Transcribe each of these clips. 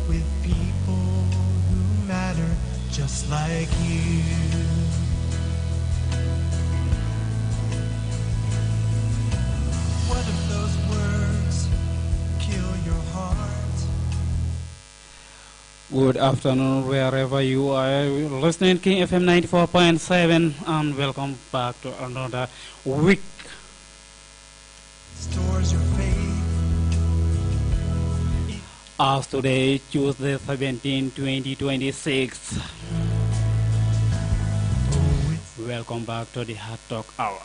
with people who matter just like you. What if those words kill your heart? Good afternoon, wherever you are listening. King FM 94.7, and welcome back to another week. Stores your faith. As today, Tuesday 17, 2026. Welcome back to the Hot Talk Hour.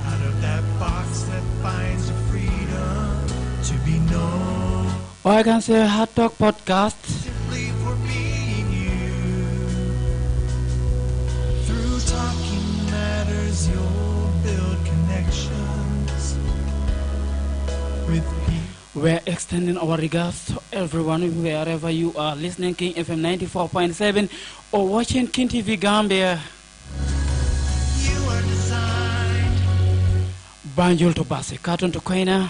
Out of that box that finds your freedom to be known. Or I can say Hot Talk Podcast. Simply for being you. Through talking matters, you'll build connections with people. We're extending our regards to everyone wherever you are listening. King FM 94.7 or watching King TV Gambia. You are designed. Banjul to Basi, Katon to Koina,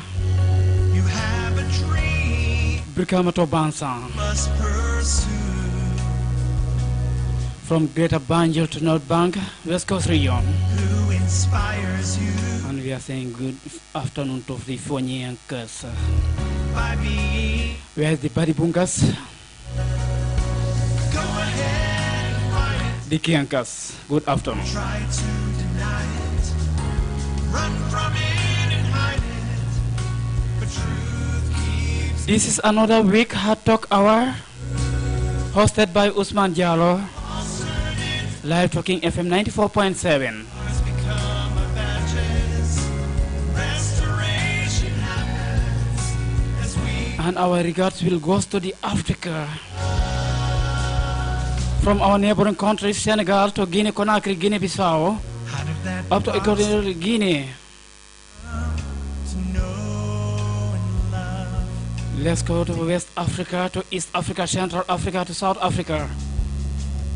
You have a dream. Brikama to Bansan. Must pursue. From Greater Banjul to North Bank, West Coast region. Who inspires you And we are saying good afternoon to the Fonyankas. by being. Where's the Badibunkas? Go ahead and find it. The Kiankas. Good afternoon. Try to deny it. Run from it and hide it. But truth keeps. This is another week Hot Talk Hour, hosted by Usman Jallo, live talking FM 94.7. Has become a badges. Restoration happens as we. And our regards will go to the Africa. From our neighboring countries, Senegal to Guinea Conakry, Guinea-Bissau, Out of that up to box Equatorial Guinea. to know and love. Let's go to West Africa, to East Africa, Central Africa, to South Africa,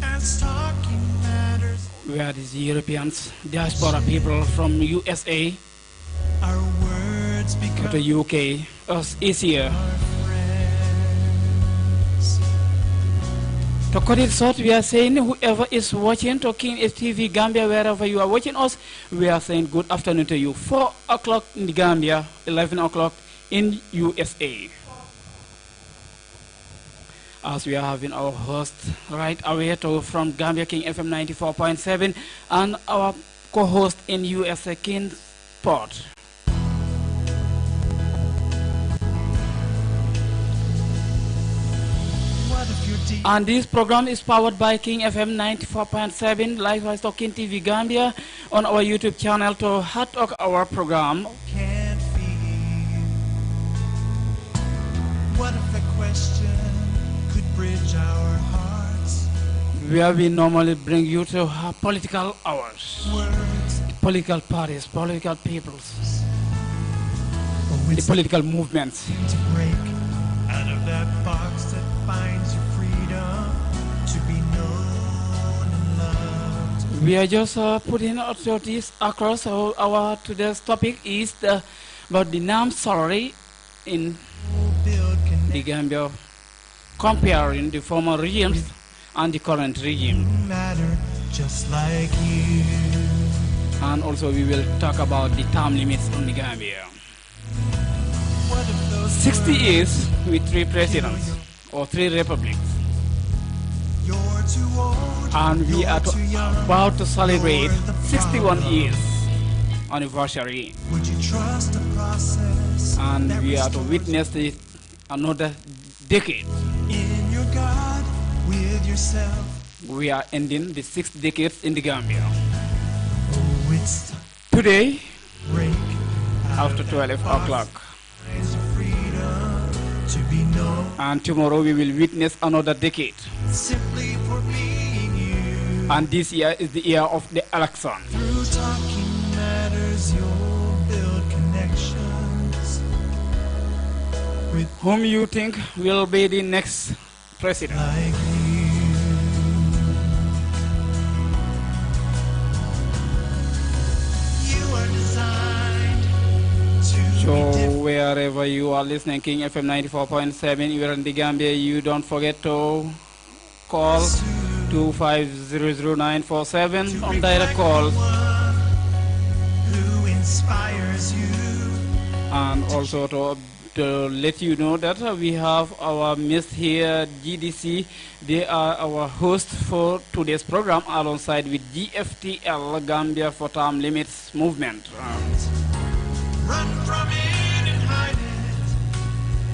As talking matters, where these Europeans, diaspora people from USA our words to become the UK, us easier. our friends. To cut it short, we are saying whoever is watching Talking TV Gambia, wherever you are watching us, we are saying good afternoon to you. 4 o'clock in the Gambia, 11 o'clock in USA. As we are having our host right away from Gambia, King FM 94.7, and our co-host in USA, King Sport. What if you're deep? And this program is powered by King FM 94.7, likewise Talking TV Gambia, on our YouTube channel to Hot Talk Our program. Can't feel. What if a question could bridge our hearts? Where we normally bring you to political hours, Words political parties, political peoples, or the wisdom political movements. to break out of that box that finds your freedom to be known and loved. We are just putting authorities across. So our today's topic is about the NAM salary in Build the Gambia, comparing the former regimes and the current regime. who matter just like you. And also we will talk about the term limits on the Gambia. What if those 60 words years with 3 presidents or 3 republics. you're too old, And we you're are too young, about to celebrate you're the 61 problem. years anniversary. Would you trust the process? And that we are to restores witness another decade. in your God with yourself? We are ending the 6th decade in the Gambia. Oh, it's Today, break out after of 12 that box, o'clock. finds your freedom to be known And tomorrow we will witness another decade. simply for being you. And this year is the year of the election. Through talking matters, you'll build connections with Whom you think will be the next president? like you. You are designed to So be different. wherever you are listening, King FM 94.7, you're in the Gambia, you don't forget to call 2500947 on direct call. Who inspires you? And also to let you know that we have our Miss here, GDC. They are our host for today's program alongside with Gftl, Gambia for Term Limits Movement. Run from it and hide it,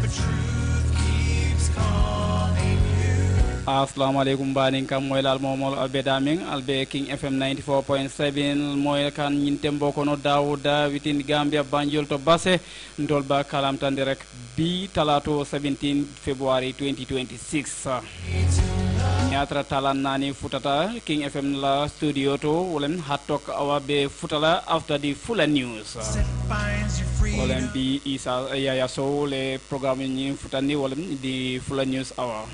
but truth keeps calling you. Assalamu alaikum banin kam moy lal momol albe daming albe King FM 94.7 moy kan nyintembo kono Dawuda within Gambia Banjul to Basse ndol ba kalam tan direct bi talato 17 February 2026 nyatra talan nani futata King FM la studio to wolen hatok awabe futala after the full news wolen bi isa ya so le programme ni futani wolen di full news hour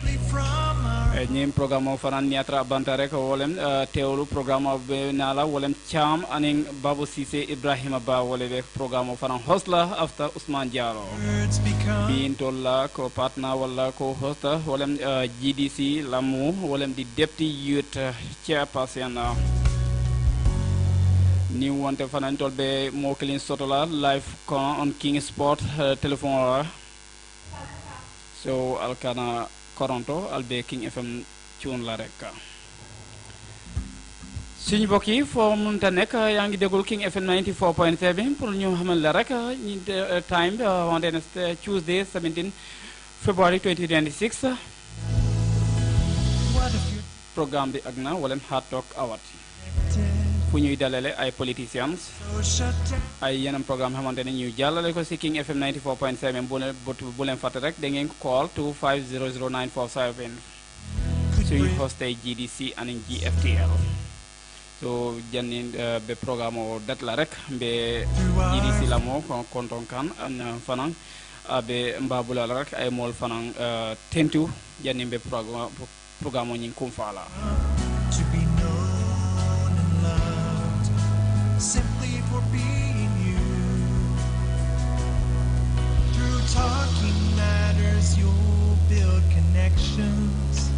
ñim programme fanan niatra bantare ko wolem teewlu programme be nala wolem cham aning Babu Cissé Ibrahima Ba wolé programme fanan hosla after Ousmane Diallo bin tolla ko partner wala ko hosta wolem GDC lamu wolem di deputy youth chairperson ni wonte fanan tolbe mo kelin sotola live on King Sport telephone so alkana Koronto albe King FM tune la rek suñu bokk yi fo mun ta nek yaa ngi déglu King FM 94.7 pour ñu xamal la rek ñi time on Tuesday 17 February 2026 programme bi ak na wala hard talk awat fu ñuy dalale ay politicians ay yeneen programme xamante ne ñu jàllale ko ci King FM 94.7 bu leen fàtte rek da ngeen call 2500947 suñu hostay GDC and Gftl so jannin be programme o dat la rek be GDC la mo konton kan an fanan be mbabula la rek ay mol fanan tentu jannin be programme o ñing kum fala simply for being you. Through talking matters, you'll build connections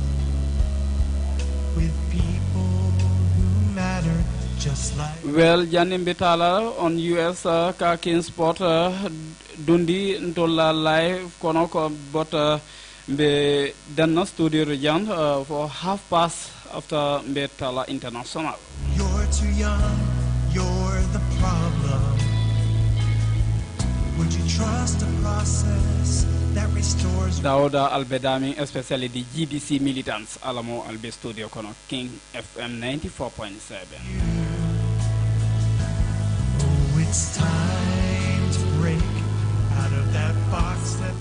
with people who matter just like. Well, Janim Betala on US Kakin Sport Dundi Ntola live Konoko but be Dana Studio Region for half past after Betala International. You're too young. You're the problem. Would you trust a process that restores? Dauda Albedami, especially the GDC militants, Alamo Albe Studio Kono King FM 94.7. Oh, it's time to break out of that box that.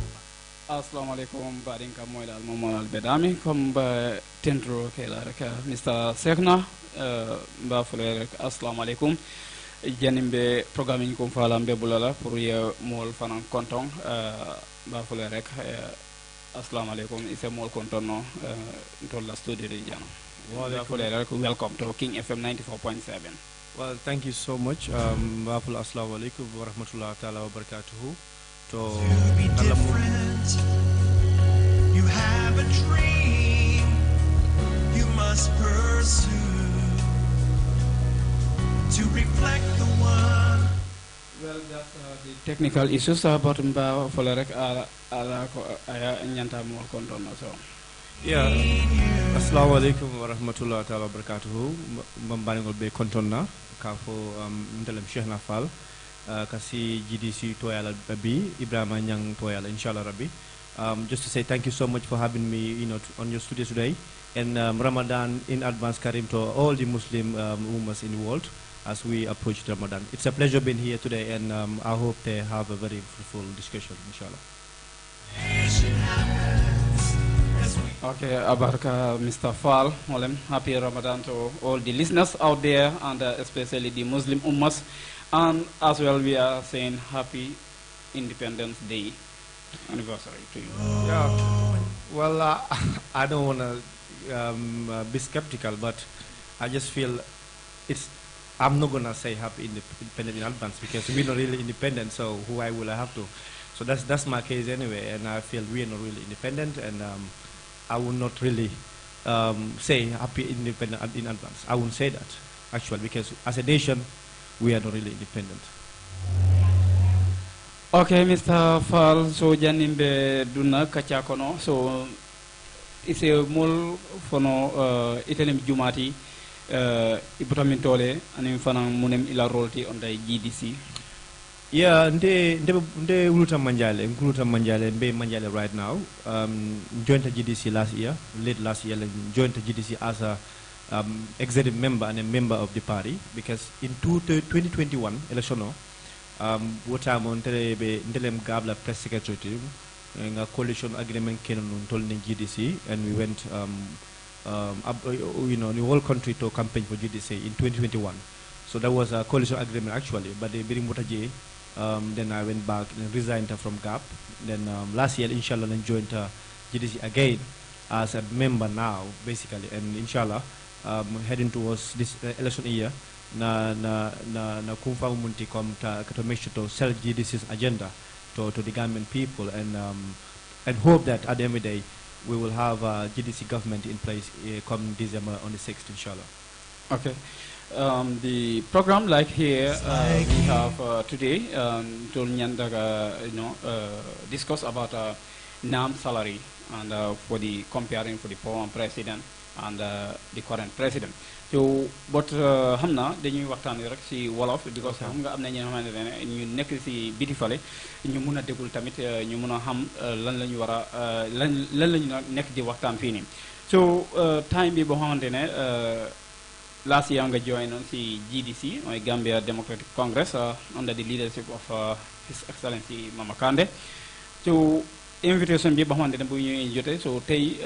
Assalamu alaikum barinka moydal momol albedami comme tentro kela rek Mr. Sekna ba fule rek assalamu alaikum janimbe programme ko fala be bulala pour ye mol fanan konton ba fule rek assalamu alaikum ise mol konton no to la studio de jana ba fule rek welcome to King FM 94.7. Well, thank you so much. Assalamu alaikum wa rahmatullahi ta'ala wa barakatuhu. To be different, you have a dream you must pursue to reflect the one. Well, that's the technical issues about Mba Folarek ala aya nyanta mo konton so. Yeah. Assalamu alaikum wa rahmatullahi ta'ala wa barakatuhu. Mbani ngol be konton na ka fo ndelem Cheikh Nafal. Kasi GDC Toyala Babi, Ibrahima Nyang Toyala, inshallah Rabbi. Just to say thank you so much for having me, on your studio today. And Ramadan in advance, Karim, to all the Muslim Ummahs in the world as we approach Ramadan. It's a pleasure being here today, and I hope they have a very fruitful discussion, inshallah. Okay, Abarka, Mr. Fall, happy Ramadan to all the listeners out there, and especially the Muslim Ummahs. And as well, we are saying happy Independence Day anniversary to you. Yeah. Well, I don't want to be skeptical, but I just feel I'm not going to say happy independent in advance because we're not really independent, so why will I have to? So that's my case anyway, and I feel we are not really independent, and I would not really say happy independent in advance. I wouldn't say that actually, because as a nation, we are not really independent. Okay, Mr. Fall, so janimbe duna kachakono, so it's a mol fono itelim jumati ibutamin tole anim fanang munem ila rolti on the GDC. Yeah, nde uluta manjale mbe manjale right now. Joined the GDC late last year, joined the GDC as a executive member and a member of the party, because in 2021 election what I'm on ndelem gabla press secretary a coalition agreement kenon told in GDC, and we went the whole country to campaign for GDC in 2021. So that was a coalition agreement actually, but the bidding mutaje. Then I went back and resigned from GAP. Then last year, inshallah, I joined GDC again as a member now, basically. And inshallah, heading towards this election year, na kumfa umunti kom to make sure to sell GDC's agenda to the Gambian people, and hope that at the end of the day, we will have a GDC government in place come December on the 6th, inshallah. Okay. The program like here we have today discuss about NAM salary and for the comparing for the former president and the current president. So but hamna dañuy waxtaan rek ci wolof because xam nga am na ñoo xamante ne ñu nekk ci biti fale ñu mëna dégul tamit ñu mëna xam lan lañu wara lan lañu nekk di waxtaan fii nii. So time bi boo xamante ne last year, I joined the GDC, my Gambia Democratic Congress, under the leadership of His Excellency Mama Kande. So, invitation be behind the Buyu so tay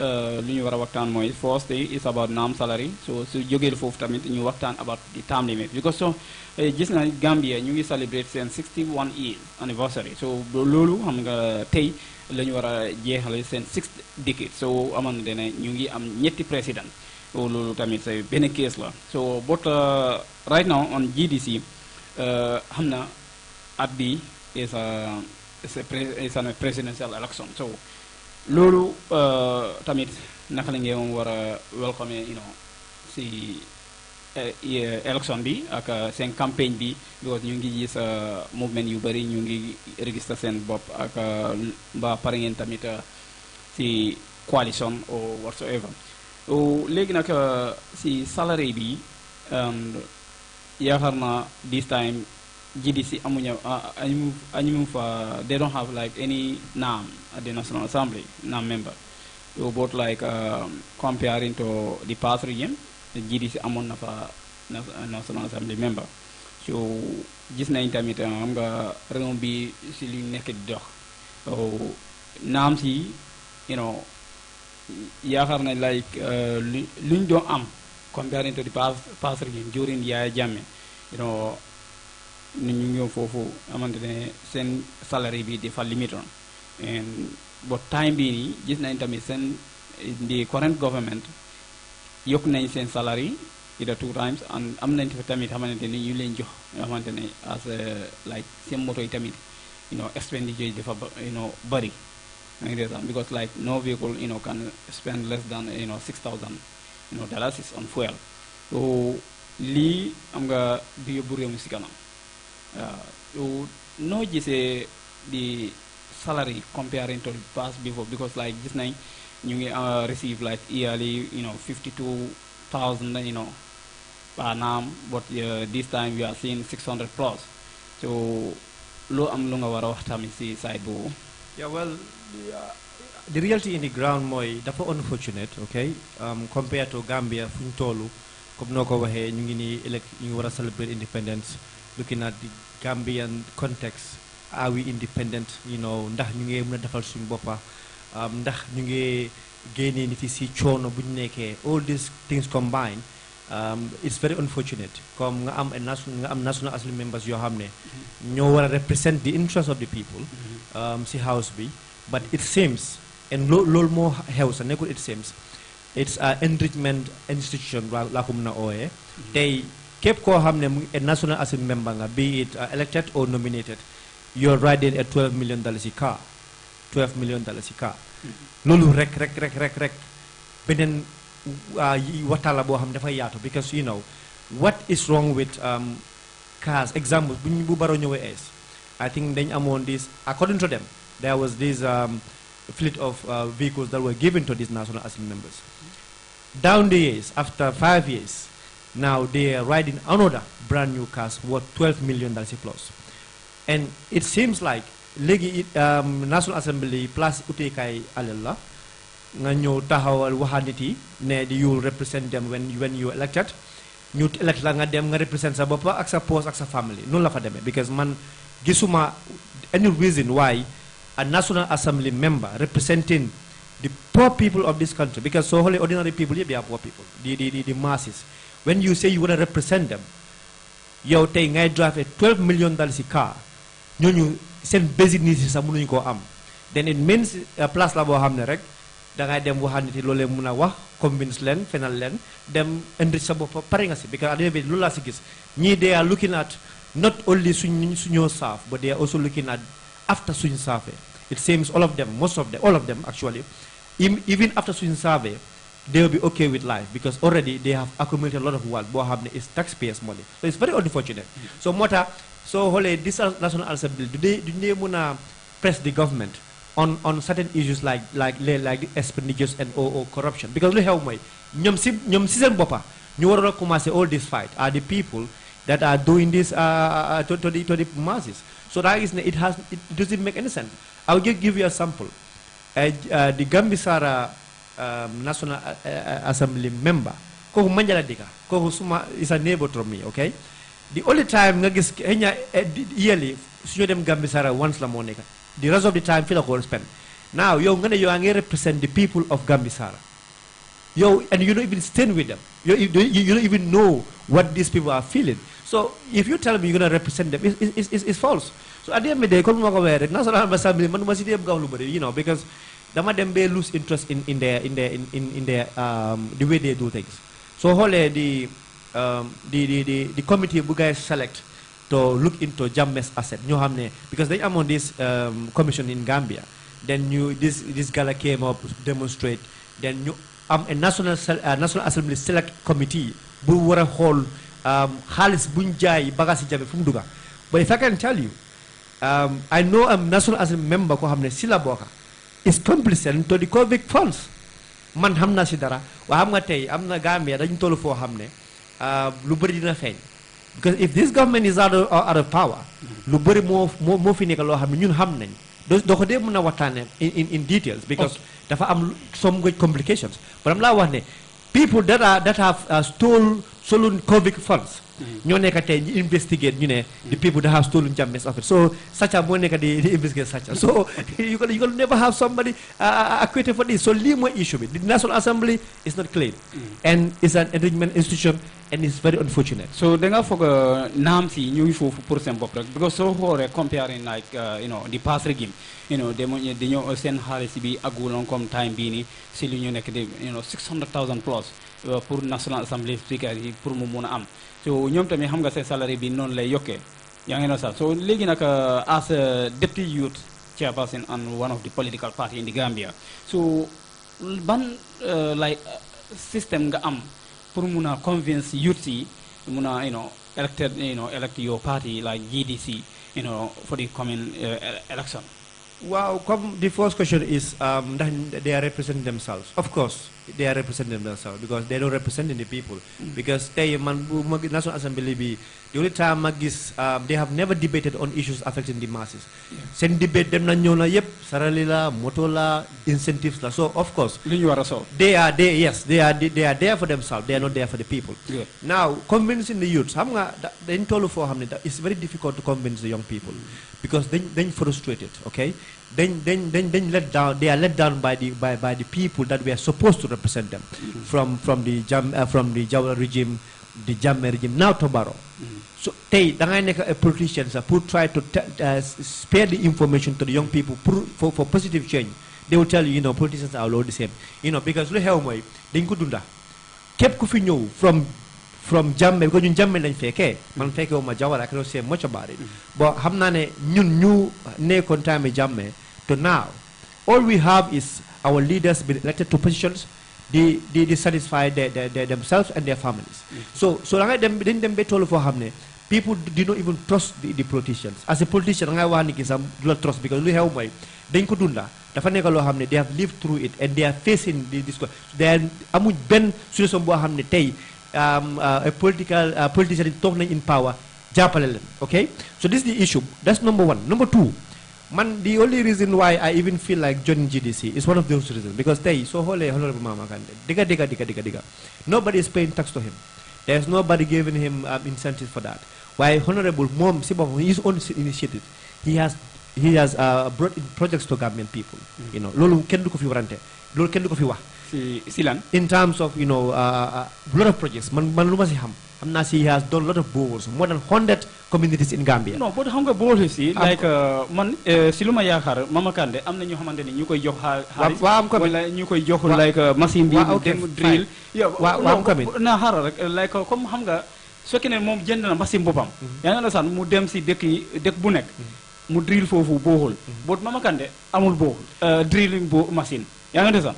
lu wara waxtaan moy first day is about NAM salary. So jogel fofu tamit ñu waxtaan about the term limit, because so gis na Gambia ñu ngi celebrate sen 61 years anniversary. So lolu xam nga tay lañu wara jéxal sen 6th decade. So amana dene ñu ngi am ñetti président. Lulu tamit say benn case la. So but right now on GDC hamna at B is a presidential election. So lulu tamit naka la ngeen wara welcome si election bi ak sen campagne bi, because ñu ngi gis movement yu bari ñu ngi register sen bop ak ba pare ngeen tamit si coalition or whatsoever. Léegi nag si salary bi yaakaar naa this time GDC amuñu fa, they don't have like any NAM at the National Assembly, NAM member. So both like comparing to the past regime, the GDC amoon na fa National Assembly member. So gis nañ tamit am nga réew bi si lu nekk di dox. NAM si yaakaar na like luñ doon am comparing to the past regime during Yaya Jammeh, ñu ngi foofu amante ne seen salary bi dafa limit on, and but time bi nii gis nañ tamit seen the current government yokk nañ seen salary either 2 times, and am nañ tamit xamante ne ñu leen jox xamante ne as like seen moto yi tamit expenditure yi dafa bari. Because like no vehicle can spend less than 6,000 dollars on fuel. So li am nga bi yóbbu réew mi si kanam. So no gisee the salary comparing to the past before, because like gis nañ ñu ngi receive like yearly 52,000 per NAM, but this time we are seeing 600 plus. So lo am lu nga war a wax tamit si side boobu. Yeah, well, the reality in the ground moy dafa unfortunate, okay, compared to Gambia fuñ tollu comme noko waxe ñu ngi ni ñu wara celebrate independence. Looking at the Gambian context, are we independent, ndax ñu ngi mëna defal suñu boppa, ndax ñu ngi génné nit ci choono buñ nekké, all these things combined, it's very unfortunate. Comme nga am national assembly members yo xamné ñoo wara represent the interest of the people ci house bi, but it seems, and lool mo xew sa nekul, it seems it's a enrichment institution la ko mëna oyé tay képp koo xam ne a national assembly member nga, be it elected or nominated, you're riding a $12 million car. $12 million car. Lulu rek. Benen watala bo xam dafa yaatu because you know what is wrong with cars. Example, bu baro ñëwé es. I think dañ amone this, according to them, there was this fleet of vehicles that were given to these National Assembly members. Down the years, after 5 years, now they are riding another brand new cars worth $12 million plus. And it seems like National Assembly plus utekay alella nga ñëw taxawal waxaniti ne you will represent them when you elected ñu elect la nga dem nga represent sa bopp ak sa post ak sa family noonu la fa demee because man gisuma any reason why a National Assembly member representing the poor people of this country, because so only ordinary people here, they are poor people, the masses. When you say you want to represent them, yow tay ngay drive a $12 million car, ñooñu seen basic needs sax mënuñu ko am, then it means place la boo xam ne rek da ngay dem waxaniti lolé mëna wax convince len fenal len dem enrich sa bopp pare nga si because at the end of it loolu laa si gis ñii they are looking at not only suñoo saaf but they are also looking at after suñu saafee. It seems all of them, most of them, all of them actually, even after suñu saafee they will be okay with life because already they have accumulated a lot of wealth boo xam ne is taxpayers money, so it's very unfortunate. So moo tax soo xoolee this National Assembly du dee mën a press the government on certain issues like the expenditures and or corruption, because lu xew mooy ñoom si seen boppa ñu waroon a commencer all this fight are the people that are doing this to the masses. So that is it doesn't make any sense. I'll give you a sample. The Gambia National Assembly member ko manjala dika ko suma is a neighbor to me, okay? The only time nga gis yearly suñu dem Gambia once la moo nekk, the rest of the time fii la ko spend. Now yow nga ne yow nga represent the people of Gambia yow, and you don't even stand with them, you don't even know what these people are feeling. So if you tell me you're going to represent them, it's false. So at the end of the day, come over National Assembly, you know, because they lose interest in their the way they do things. So the committee you guys select to look into Jammes asset, because they are on this commission in Gambia. Then this gala came up to demonstrate. Then a National Assembly select committee who were a whole Halis Bunjai Bagasi Jabe Fumduga. But if I can tell you, I know a National Assembly member ko hamne sila boka is complicit to the COVID funds. Man hamna sidara wa hamna tay amna Gambia dañ tollu fo hamne lu bari dina feñ. Because if this government is out of power, lu bari mo fi nek lo xamne ñun xam nañ. Do ko de mëna watane in details because dafa am some good complications. But am la wax ne people that have stolen COVID funds, ñoo nekk tey ñu investigate ñu ne the people that have stolen Jammeh's office. So Sacha moo nekk di investigate Sacha. So you can never have somebody acquitted for this. So lii mooy issue bi. The National Assembly is not clean, and it's an enrichment institution, and it's very unfortunate. So da nga foog naam si ñu ngi foofu pour seen bopp rek because soo xoolee comparing like the past regime, dañoo seen xaalis bi aguloon comme time bii nii si li ñu nekk di 600,000 plus pour National Assembly speaker yi pour mu mun a am. So ñoom tamit xam nga seen salary bi noonu lay yokkee yaa ngi sax. So léegi nag as a deputy youth chairperson and one of the political party in the Gambia, so ban like system nga am pour mun a convince youth yi mun a elect your party like GDC for the coming election? Wow, the first question is they are representing themselves. Of course, they are representing themselves because they don't represent the people. Because they National Assembly the only time they have never debated on issues affecting the masses. Sen debate them na ñëw na yep saralila, motola, incentives la. So of course, they are there for themselves. They are not there for the people. Yeah. Now convincing the youths, it's very difficult to convince the young people because then frustrated. Okay. Then let down. They are let down by the people that were supposed to represent them, from the Jawara regime, the Jammeh regime, now to Barrow. So they, politicians who try to spare the information to the young people for positive change. They will tell you, politicians are all the same. Because lu xew mooy dañ ko dunda képp ku fi ñëw from from Jammeh, because ñun Jammeh lañ fekkee man fekkee wu ma Jawara, I cannot say much about it. But xam naa ne ñun ñu nekkoon time Jammeh to now, all we have is our leaders being elected to positions, they satisfy themselves and their families. So da ngay dem ba tollu foo xam ne people do not even trust the politicians. As a politician da ngay wax ni ki sax du la trust, because lu xew mooy dañ ko dunda dafa nekk loo xam ne they have lived through it and they are facing this. They amuñ benn situation boo xam ne tey a politician toog nañ in power jàppale leen. Okay, so this is the issue. That's number one. Number two, man, the only reason why I even feel like joining GDC is one of those reasons, because tey soo xoolee Honorable Mama Kandeh digga nobody is paying tax to him. There's nobody giving him incentive for that. Why Honorable Mom Sibong, his own initiative, he has brought in projects to Gambian people. You know, lolu kenn du ko fi warante, lolu kenn du ko fi wax. Silan. In terms of, you know, a lot of projects, man lu ma si xam naa si he has done a lot of boreholes, more than 100 communities in Gambia. No, but xam nga boreholes yi like man si lu ma yaakaar Mama Kandeh am na ñoo xamante ni ñu koy jox xaalis wala ñu koy jox like machine bi dem drill. Waaw ko na xaaral rek like comme xam nga su fekkee ne moom jënd na machine boppam. yaa ngi la mu dem si dëkk bu nekk mu drill foofu borehole. but Mama Kandeh amul borehole drilling machine. yaa ngi la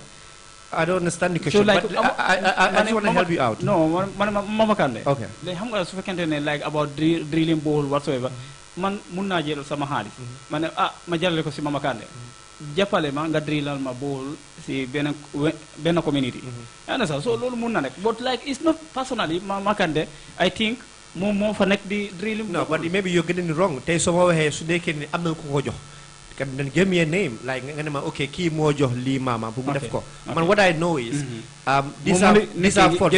I don't understand the question, so like, but I just want to help you out. No, Mama Kandeh. Okay. Like, xam nga su fekkente ne like about drilling borehole whatsoever, man mun naa jël sama xaalis. ma ne ma jàllale ko si Mama Kandeh. jàppale ma nga drillal ma borehole si benn community. yaa ngi so loolu mun na nekk but like it's not personally Mama Kandeh I think moom moo fa nekk di drilling. No, but maybe you're getting it wrong. Tey soo ma waxee su nekkee ne am na ku ko jox. Then give me a name, like okay, key more jox lii mama bu mu def ko. Man what I know is these are funds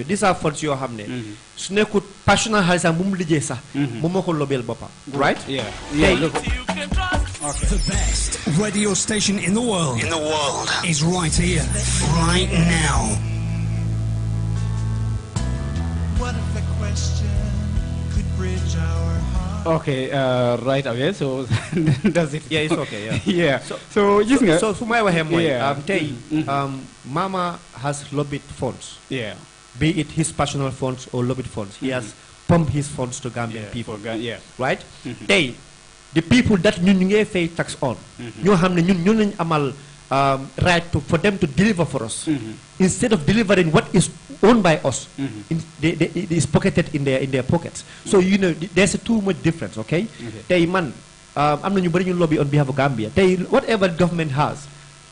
these are funds yoo xam ne su nekkut passional xaalisam bu mu liggéey sax moom moo ko lobeel boppam, right? Yeah. The best radio station in the world is right here, right now. What if the question could bridge our heart? Okay, right away. So that's it. Yeah, it's okay. Yeah. Yeah. So for my way, Mama has lobbied funds. Yeah. Be it his personal funds or lobbied funds, he has pumped his funds to Gambian people. Yeah. Right. The people that ñu ngee fay tax on. ñoo xam ne ñun lañ amal right for them to deliver for us. Instead of delivering what is owned by us, it is pocketed in their pockets. So you know there's too much difference. Okay. Tey man am na ñu bari ñu lobby on behalf of Gambia. Tey whatever government has,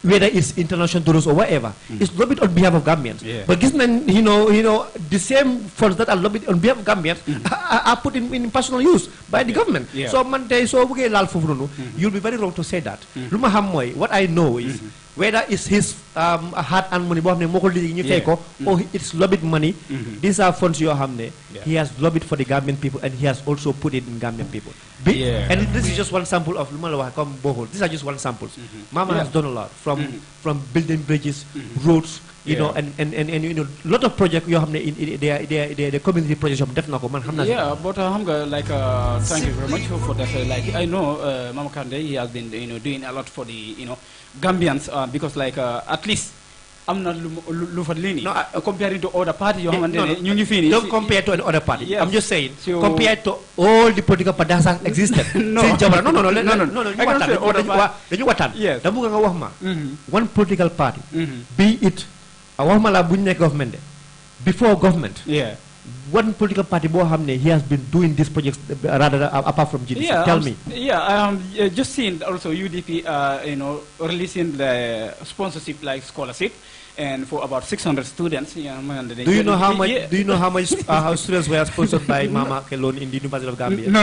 whether it's international donors or whatever, is lobbied on behalf of Gambians. But gis nañ you know the same funds that are lobbied on behalf of Gambians are put in personal use by the government. So man tey soo bëggee laal foofu noonu, you'll be very wrong to say that. Lu ma xam mooy what I know is whether it's his hard-earned money boo xam ne moo ko liggéey ñu fay ko, or it's lobbied money, these are funds yoo xam ne he has lobbied for the Gambian people and he has also put it in Gambian people. And this is just one sample of lu ma la wax comme bohol. These are just one samples. Mama has done a lot from building bridges, roads, you know, and you know, a lot of projects yoo xam ne the community projects yoo xam def na ko man xam naa. Yeah, but xam nga like thank you very much for that. Like I know Mama Kandeh, he has been doing a lot for the Gambians because like at least am na lu fa lini comparing to other parties yoo xamante ne ñu ngi fii nii. Don't compare to another party. I'm just saying compared to all the political parties that existed. No dañu waxtaan. dama bëgg nga wax ma one political party, be it wax ma la bu ñu nekk government de before government, one political party boo xam ne he has been doing these projects rather apart from GDC. Tell me. Just seen also UDP releasing the sponsorship like scholarship and for about 600 students. Do you know how much students were sponsored by Mama alone in the University of Gambia? No.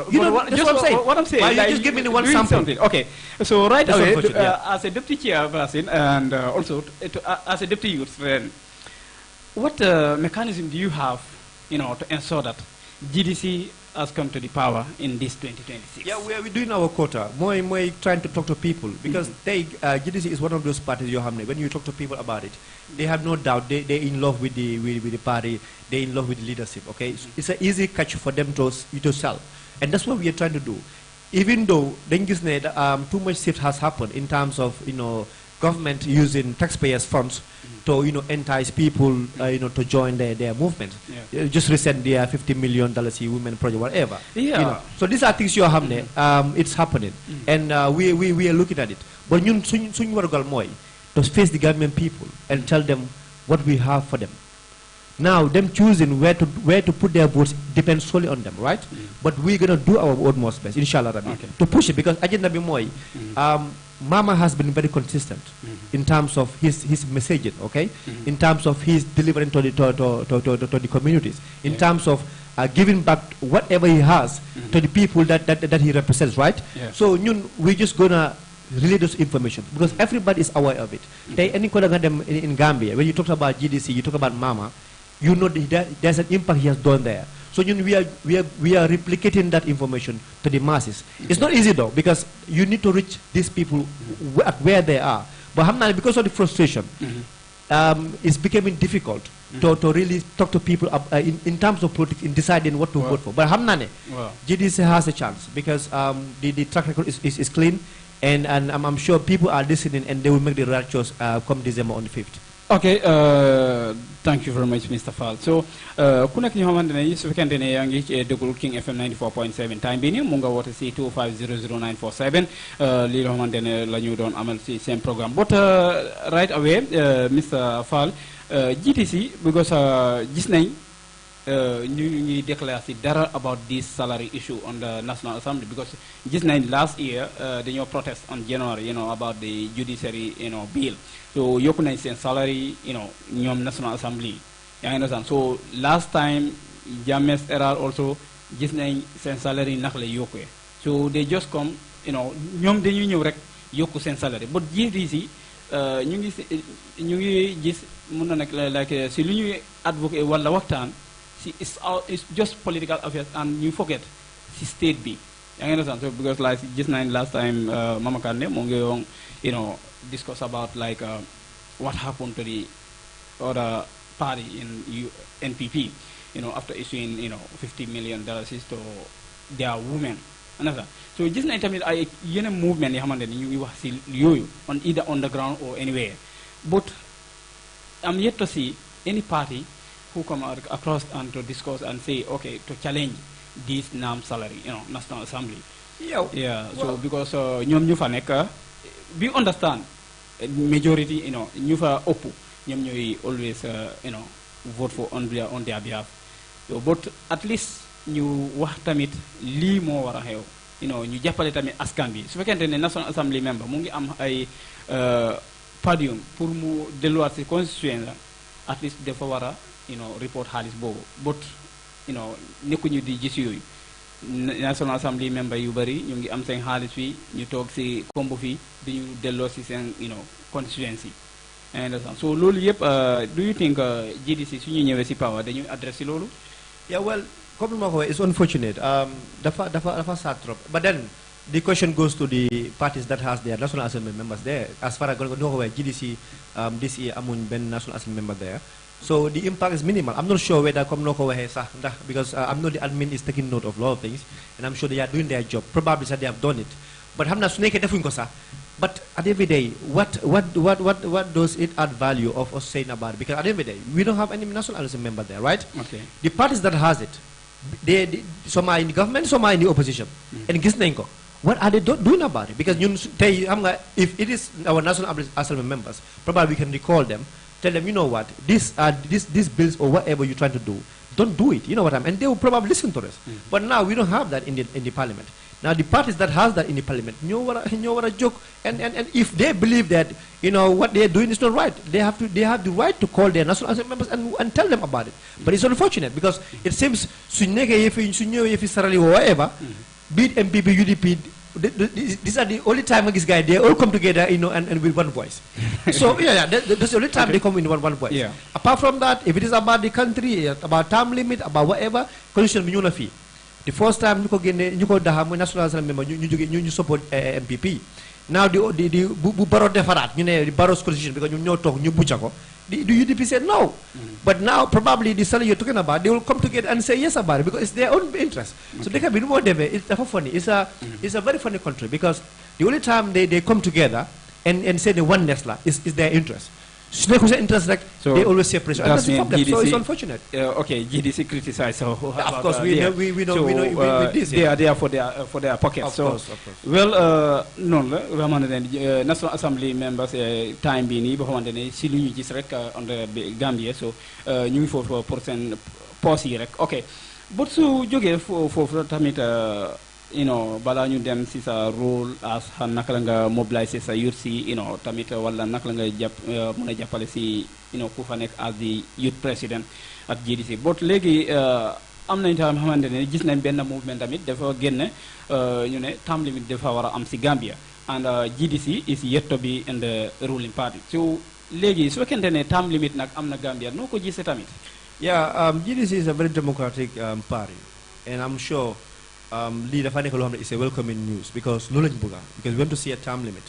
You know that's what I'm saying. What I'm saying, why you just give me the one sample? Okay, so right away, as a deputy chairperson and also as a deputy youth friend, what mechanism do you have, to ensure that GDC has come to the power in this 2026? Yeah, we're doing our quota. More trying to talk to people because GDC is one of those parties you have. When you talk to people about it, they have no doubt they're in love with the party. They're in love with the leadership. Okay, it's an easy catch for them to sell, and that's what we are trying to do. Even though too much shift has happened in terms of government using taxpayers' funds to entice people to join their movement. Just recently, $50 million women project, whatever. So these are things you have it's happening, and we are looking at it. But suñ warugal moy to face the Gambian people and tell them what we have for them. Now, them choosing where to put their votes depends solely on them, right? But we're gonna do our utmost best, inshallah, to push it, because agenda bi moy, Mama has been very consistent in terms of his messaging, okay? In terms of his delivering to the communities, in terms of giving back whatever he has to the people that he represents, right? So we're just gonna relay those information, because everybody is aware of it. Any in Gambia, when you talk about GDC, you talk about Mama, you know there's an impact he has done there. So we are replicating that information to the masses. It's not easy though, because you need to reach these people where they are. But because of the frustration, it's becoming difficult to really talk to people in terms of politics, in deciding what to vote for. But GDC has a chance, because the track record is clean, and I'm sure people are listening, and they will make the right choice come December on the 5th. Okay, thank you very much, Mr. Fall. So, ku nekk ñu xamante ne su fekkente ne yaa ngi ci déglu King FM 94.7 time bi nii mu nga woote si 2500947 lii la xamante ne la ñu doon amal si seen programme. But right away, Mr. Fall, GTC, because gis nañ ñu ngi declare si dara about this salary issue on the National Assembly, because gis nañ last year dañoo protest on January, about the judiciary, bill. So yokku nañ seen salary, ñoom National Assembly. yaa ngi understand. So last time Jammeh's era also gis nañ seen salary naka la yokkee. So they just come, ñoom dañuy ñëw rek yokku seen salary. But GDC ñu ngi gis mun na nekk like si lu ñuy advocate wala waxtaan si it's just political affairs, and you forget si state bi. yaa ngi understand. So because like gis nañ last time Mama Kandeh moo ngi woon discuss about like what happened to the other party in NPP, after issuing $50 million to their women. Understand? So just nañ tamit ay yeneen movement yi xamante ni ñu ngi wax si yooyu on either on the ground or anywhere. But I'm yet to see any party who come across and to discuss and say, okay, to challenge this NAM salary, National Assembly. Yeah. So because ñoom ñu fa nekk, we understand majority, ñu fa ëpp ñoom ñooy always vote for on their behalf. So, but at least ñu wax tamit lii moo war a xew, ñu jàppale tamit askan bi. Su fekkente ne National Assembly member mu ngi am ay podium pour mu delluwaat si constitution la, at least dafa war a report xaalis boobu. But nekkuñu di gis yooyu. National Assembly member yu bari ñu ngi am seen xaalis fii, ñu toog si kombo fii di ñu delloo si seen constituency. So loolu yëpp do you think GDC su ñu ñëwee si power dañuy adresse loolu? Yeah, well, comme ma ko waxee, it's unfortunate. Dafa sad trop. But then the question goes to the parties that has their National Assembly members there. As far as GDC this year amuñ benn National Assembly member there. So the impact is minimal. I'm not sure whether because I know the admin is taking note of a lot of things, and I'm sure they are doing their job. Probably they have done it. But but at the end of the day, what does it add value of us saying about it? Because at the end of the day, we don't have any National Assembly member there, right? Okay. The parties that has it, some are in the government, some are in the opposition. And Gisnenko, what are they doing about it? Because if it is our National Assembly members, probably we can recall them. Tell them, you know what, these bills or whatever you're trying to do, don't do it. You know what I mean? And they will probably listen to us. But now we don't have that in the parliament. Now the parties that has that in the parliament, you know what a joke. And if they believe that what they are doing is not right, they have the right to call their National Assembly members and tell them about it. But it's unfortunate because it seems whatever, be it MPP, UDP. These are the only time these guys, they all come together, and with one voice. So that's the only time they come in one voice. Yeah. Apart from that, if it is about the country, about term limit, about whatever, condition bi fee. The first time you go National Assembly member, you support MPP. Now the Baro defarat, the Baro's constitution because you talk, you butcher. The UDP said no. But now probably the salary you're talking about, they will come together and say yes about it because it's their own interest. So they can be more. It's funny. It's a very funny country because the only time they come together and say the oneness is their interest. Su nekku seen interest rek, they always say pressure. And that's the problem. So it's unfortunate. Okay, GDC criticized. So of course, we know with this. They are there for their pockets. Of course. Well, no, National Assembly members time being si lu ñu gis rek on the Gambia, so ñu ngi foofu pour seen poste yi rek. Okay, but su jógee foofu tamit balaa ñu dem si sa rôle as naka la nga mobiliser sa youth si tamit wala naka la nga mën a jàppale si ku fa nekk as the youth president at GDC but léegi am nañ tam xamante ne gis nañ benn movement tamit dafa génn ñu ne term limit dafa war a am si Gambia and GDC is yet to be in the ruling party so léegi su fekkente ne term limit nag am na Gambia noo ko gisee tamit. Yeah, GDC is a very democratic party and I'm sure lii dafa nekk loo xam ne it's a welcoming news because loolu lañu bëgga because we want to see a term limit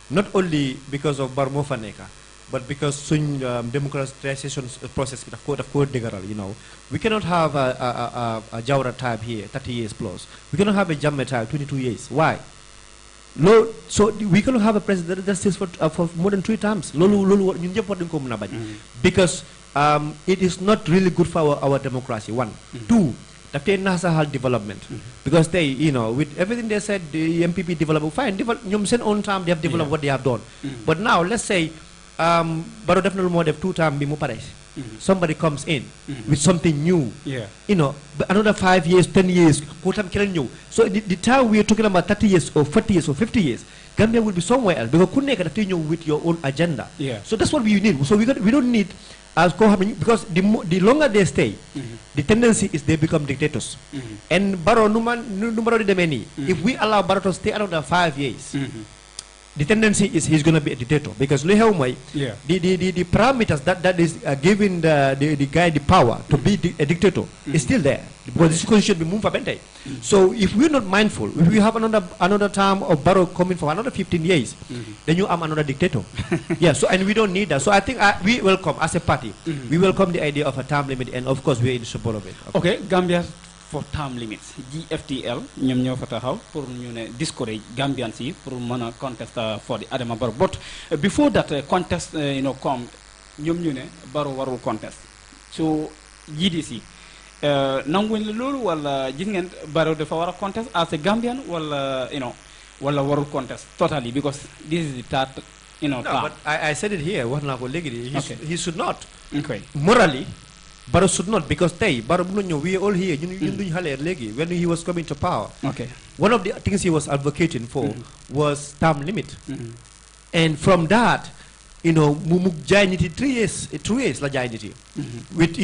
not only because of bar moo fa nekka but because suñ democratization process bi daf koo dëgëral we cannot have a Jawara type here 30 years plus we cannot have a Jammeh type 22 years why so we cannot have a president that stays for more than 3 terms loolu ñun ñëpp war nañu ko mën a bañ because it is not really good for our democracy 1 2 the national development because they with everything they said the MPP developed fine ñoom seen own time they have developed what they have done but now let's say Barrow definitely more than 2 terms bi mu pare somebody comes in with something new another 5 years 10 years ko tam keneen ñëw so the time we are talking about 30 years or 40 years or 50 years Gambia will be somewhere else because ku nekk daf ñëw with your own agenda so that's what we need so we don't need as because the longer they stay, the tendency is they become dictators. And Barrow, if we allow Barrow to stay another 5 years, the tendency is he's going to be a dictator. Because the parameters that is giving the guy the power to be a dictator is still there. Because this constitution be moved. So if we're not mindful, if we have another term of Barrow coming for another 15 years, then you am another dictator. So and we don't need that. So I think we welcome, as a party, we welcome the idea of a term limit, and of course we're in support of it. Okay, Gambia for term limits. Gftl, ñoom ñoo fa taxaw pour ñu ne discourage Gambians yi pour mën a contest for the Adama Barrow. But before that contest, come, ñoom ñu ne Barrow warul contest. So GDC. nanguñ la loolu wala gis ngeen Barrow dafa war a contest as a Gambian wala wala warul contest totally because this is the third no, but I said it here wax naa ko léegi he should not morally Barrow should not because Barrow bu ñëw we all here ñun duñu xale léegi when he was coming to power one of the things he was advocating for was term limit and from that mu jaay nit yi 2 years la jaay nit yi with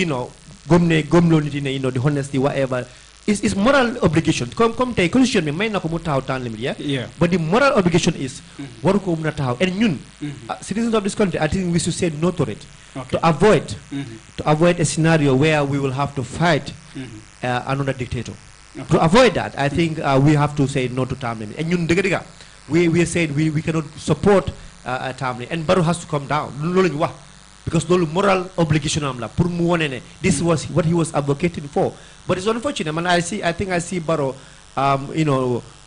gomloo nit yi ne the honesty whatever is moral obligation comme constitution bi may na ko mu taxaw temps limit but the moral obligation is waru ko mën a taxaw and ñun citizens of this country I think we should say no to it to avoid a scenario where we will have to fight another dictator to avoid that I think we have to say no to term limit and ñun dëgg we said we cannot support a term limit and Barrow has to come down loolu lañu wax because the moral obligation am la pour mu wone ne this was what he was advocating for but it's unfortunate man I think I see Barrow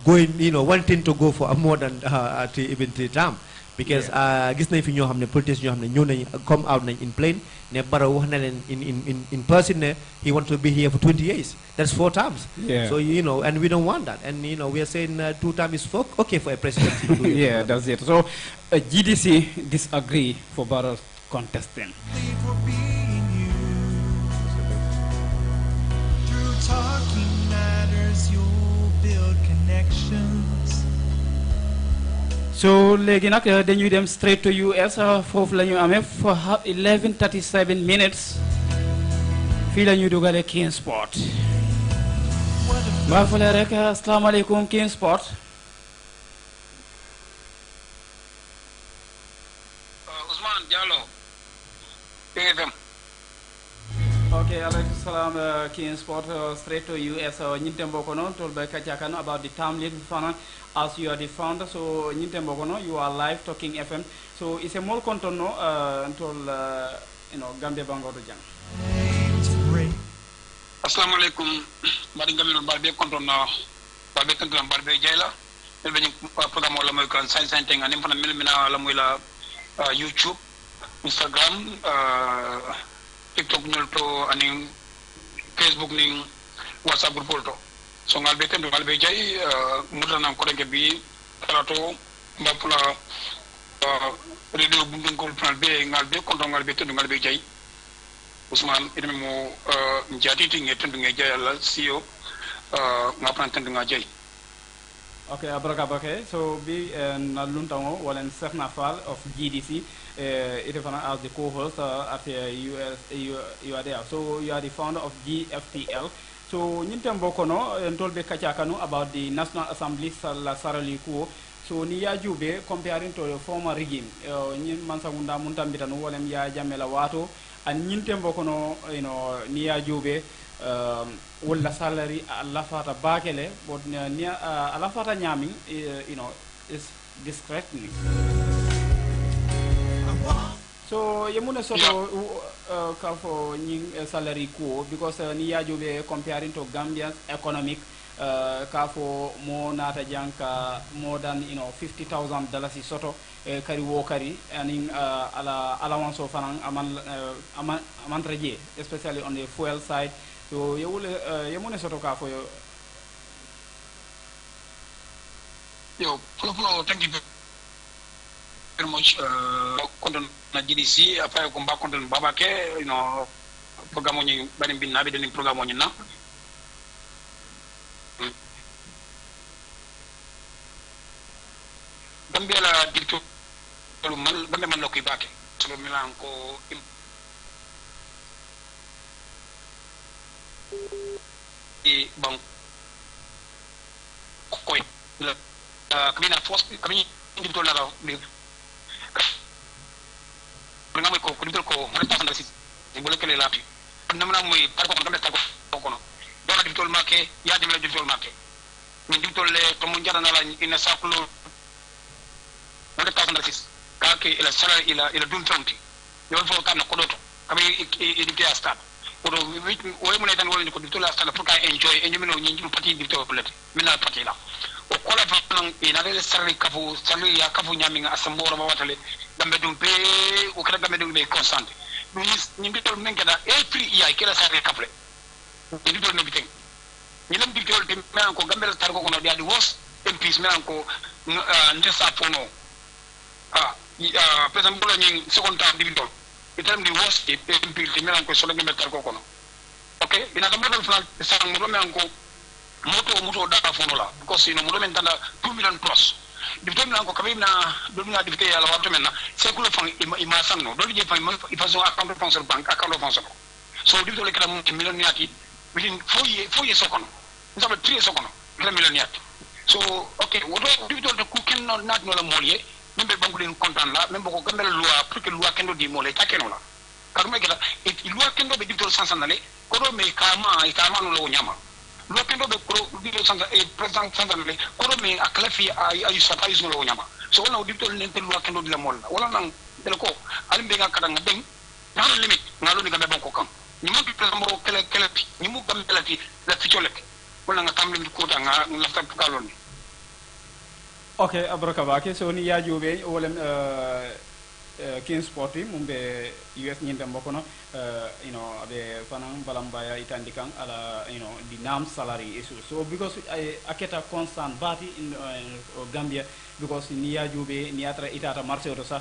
going wanting to go for a more than even 3 term because gis nañ fi ñoo xam ne politicians ñoo xam ne ñëw nañ come out nañ in plain ne Barrow wax na leen in person ne he wants to be here for 20 years that's 4 terms so and we don't want that and we are saying 2 terms is okay for a president that's it so GDC disagree for Barrow contesting. For being used through talking matters, you'll build connections. So léegi nag dañuy dem straight to US foofu la ñu amee for 11:37 minutes fii la ñuy dugale King Sport maa fale rek asalaamaaleykum King Sport Ousmane Diallo PFM. Okay, alaikum salam King Sport straight to US Nyinte Mbokono told by Kachakano about the term limit fund as you are the founder so Nyinte Mbokono you are live talking FM so it's a more content until Gambia Bangodo Jang. Assalamu alaikum bari ngamino barbe content na barbe tantam barbe jayla mel programme la moy kan sain sain tenga nim fana mel mina la moy la YouTube Instagram TikTok nyol to ani Facebook ning WhatsApp group to so ngal be tendu ngal be jay mudana ko rege bi trato mbapula radio bungin ko plan be ngal be konto ngal be tendu ngal be jay Ousmane ina mo njati tinge tendu nge jay Allah CEO ngapran tendu nga jay. Okay, Abrakabake. So be Naluntango, Walen Sefnafal of GDC, as the co-host at you are there. So you are the founder of Gftl. So Nintam Bokono and told Bekachakanu about the National Assembly Salarise. So Niya Jube comparing to the former regime, Mansagunda Muntambitanu, Walem Ya Jamela Wato, and Nintam Bokono, Niya Jube. Wala salary alafata bakele but near alafata nyami is discreetly so yemuna soto ka for nying salary ko because ni yajobe comparing to Gambia's economic ka for mo nata janka more than $50,000 soto kari wo kari and ala allowance of aman traje especially on the fuel side. So yemune soto ka for yo thank you very much konton na GDC apa ko mba konton babake programme ni bani bin nabi den programme ni na Gambia la dicto man bande man lokki bake so milan ko bang koy kami na force kami indi to la ni ngam ko ko ko mo ta ci bu lekele la nam na moy par ko ngam ta ko no do la ditol make ya dem la ditol make min ditol le to mo jarana la ina saklo mo ta ci ka ke ila sala ila dum tonti yo fo kan ko do to kami idike start odo way mo netan wolni ko ditol start pour ka enjoy mino nyi pati ditol plate mina pati la o kola fa nan ina le sarri kafu sarri ya kafu nyami nga asamboro ba watale gambe dum be o kala gambe dum be constant ni ditol men kada every year kala sarri kafle ni ditol no biteng ni lam ditol te men ko gambe tar ko no dia di wos MPs men ko ndesa fono par exemple ni second time ditol itam di wos MPs te men ko so gambe tar ko no okay ina gambe dol flan sang mo men ko moto da fono la because mo men tanda 2 million plus dibto mi ko kamina do mi na dibte yalla wato menna c'est que le fond ima sanno do je fa façon account sponsor bank account sponsor so dibto le kala mo million niati within 4 years sokono nsaba 3 sokono kala million niati so okay wodo dibto de ku ken no nat no la molye membe bangu den content la membe ko gambel loi pour que loi kendo di molye takeno la karme kala et loi kendo be dibto sansanale ko do me kama no lo nyama lo kendo be pro dibto sansa e president sansanale ko do me akalafi ay surprise no lo nyama so wala dibto nente loi kendo di la mol wala nan del ko alimbe nga kada nga den na limit ngalo ni gambe banko kam ni mo president mo kele ni mo gambe lati la ficholek wala nga tamli ko ta nga la ta kalon. Okay, Abrakabake, so ni yajobe wolem kin sporti mumbe US nyinda mbokono abe fanan balambaya itandikan ala the NAM salary issue. So because aketa constant bati in Gambia because ni yajobe ni atra itata marché to sa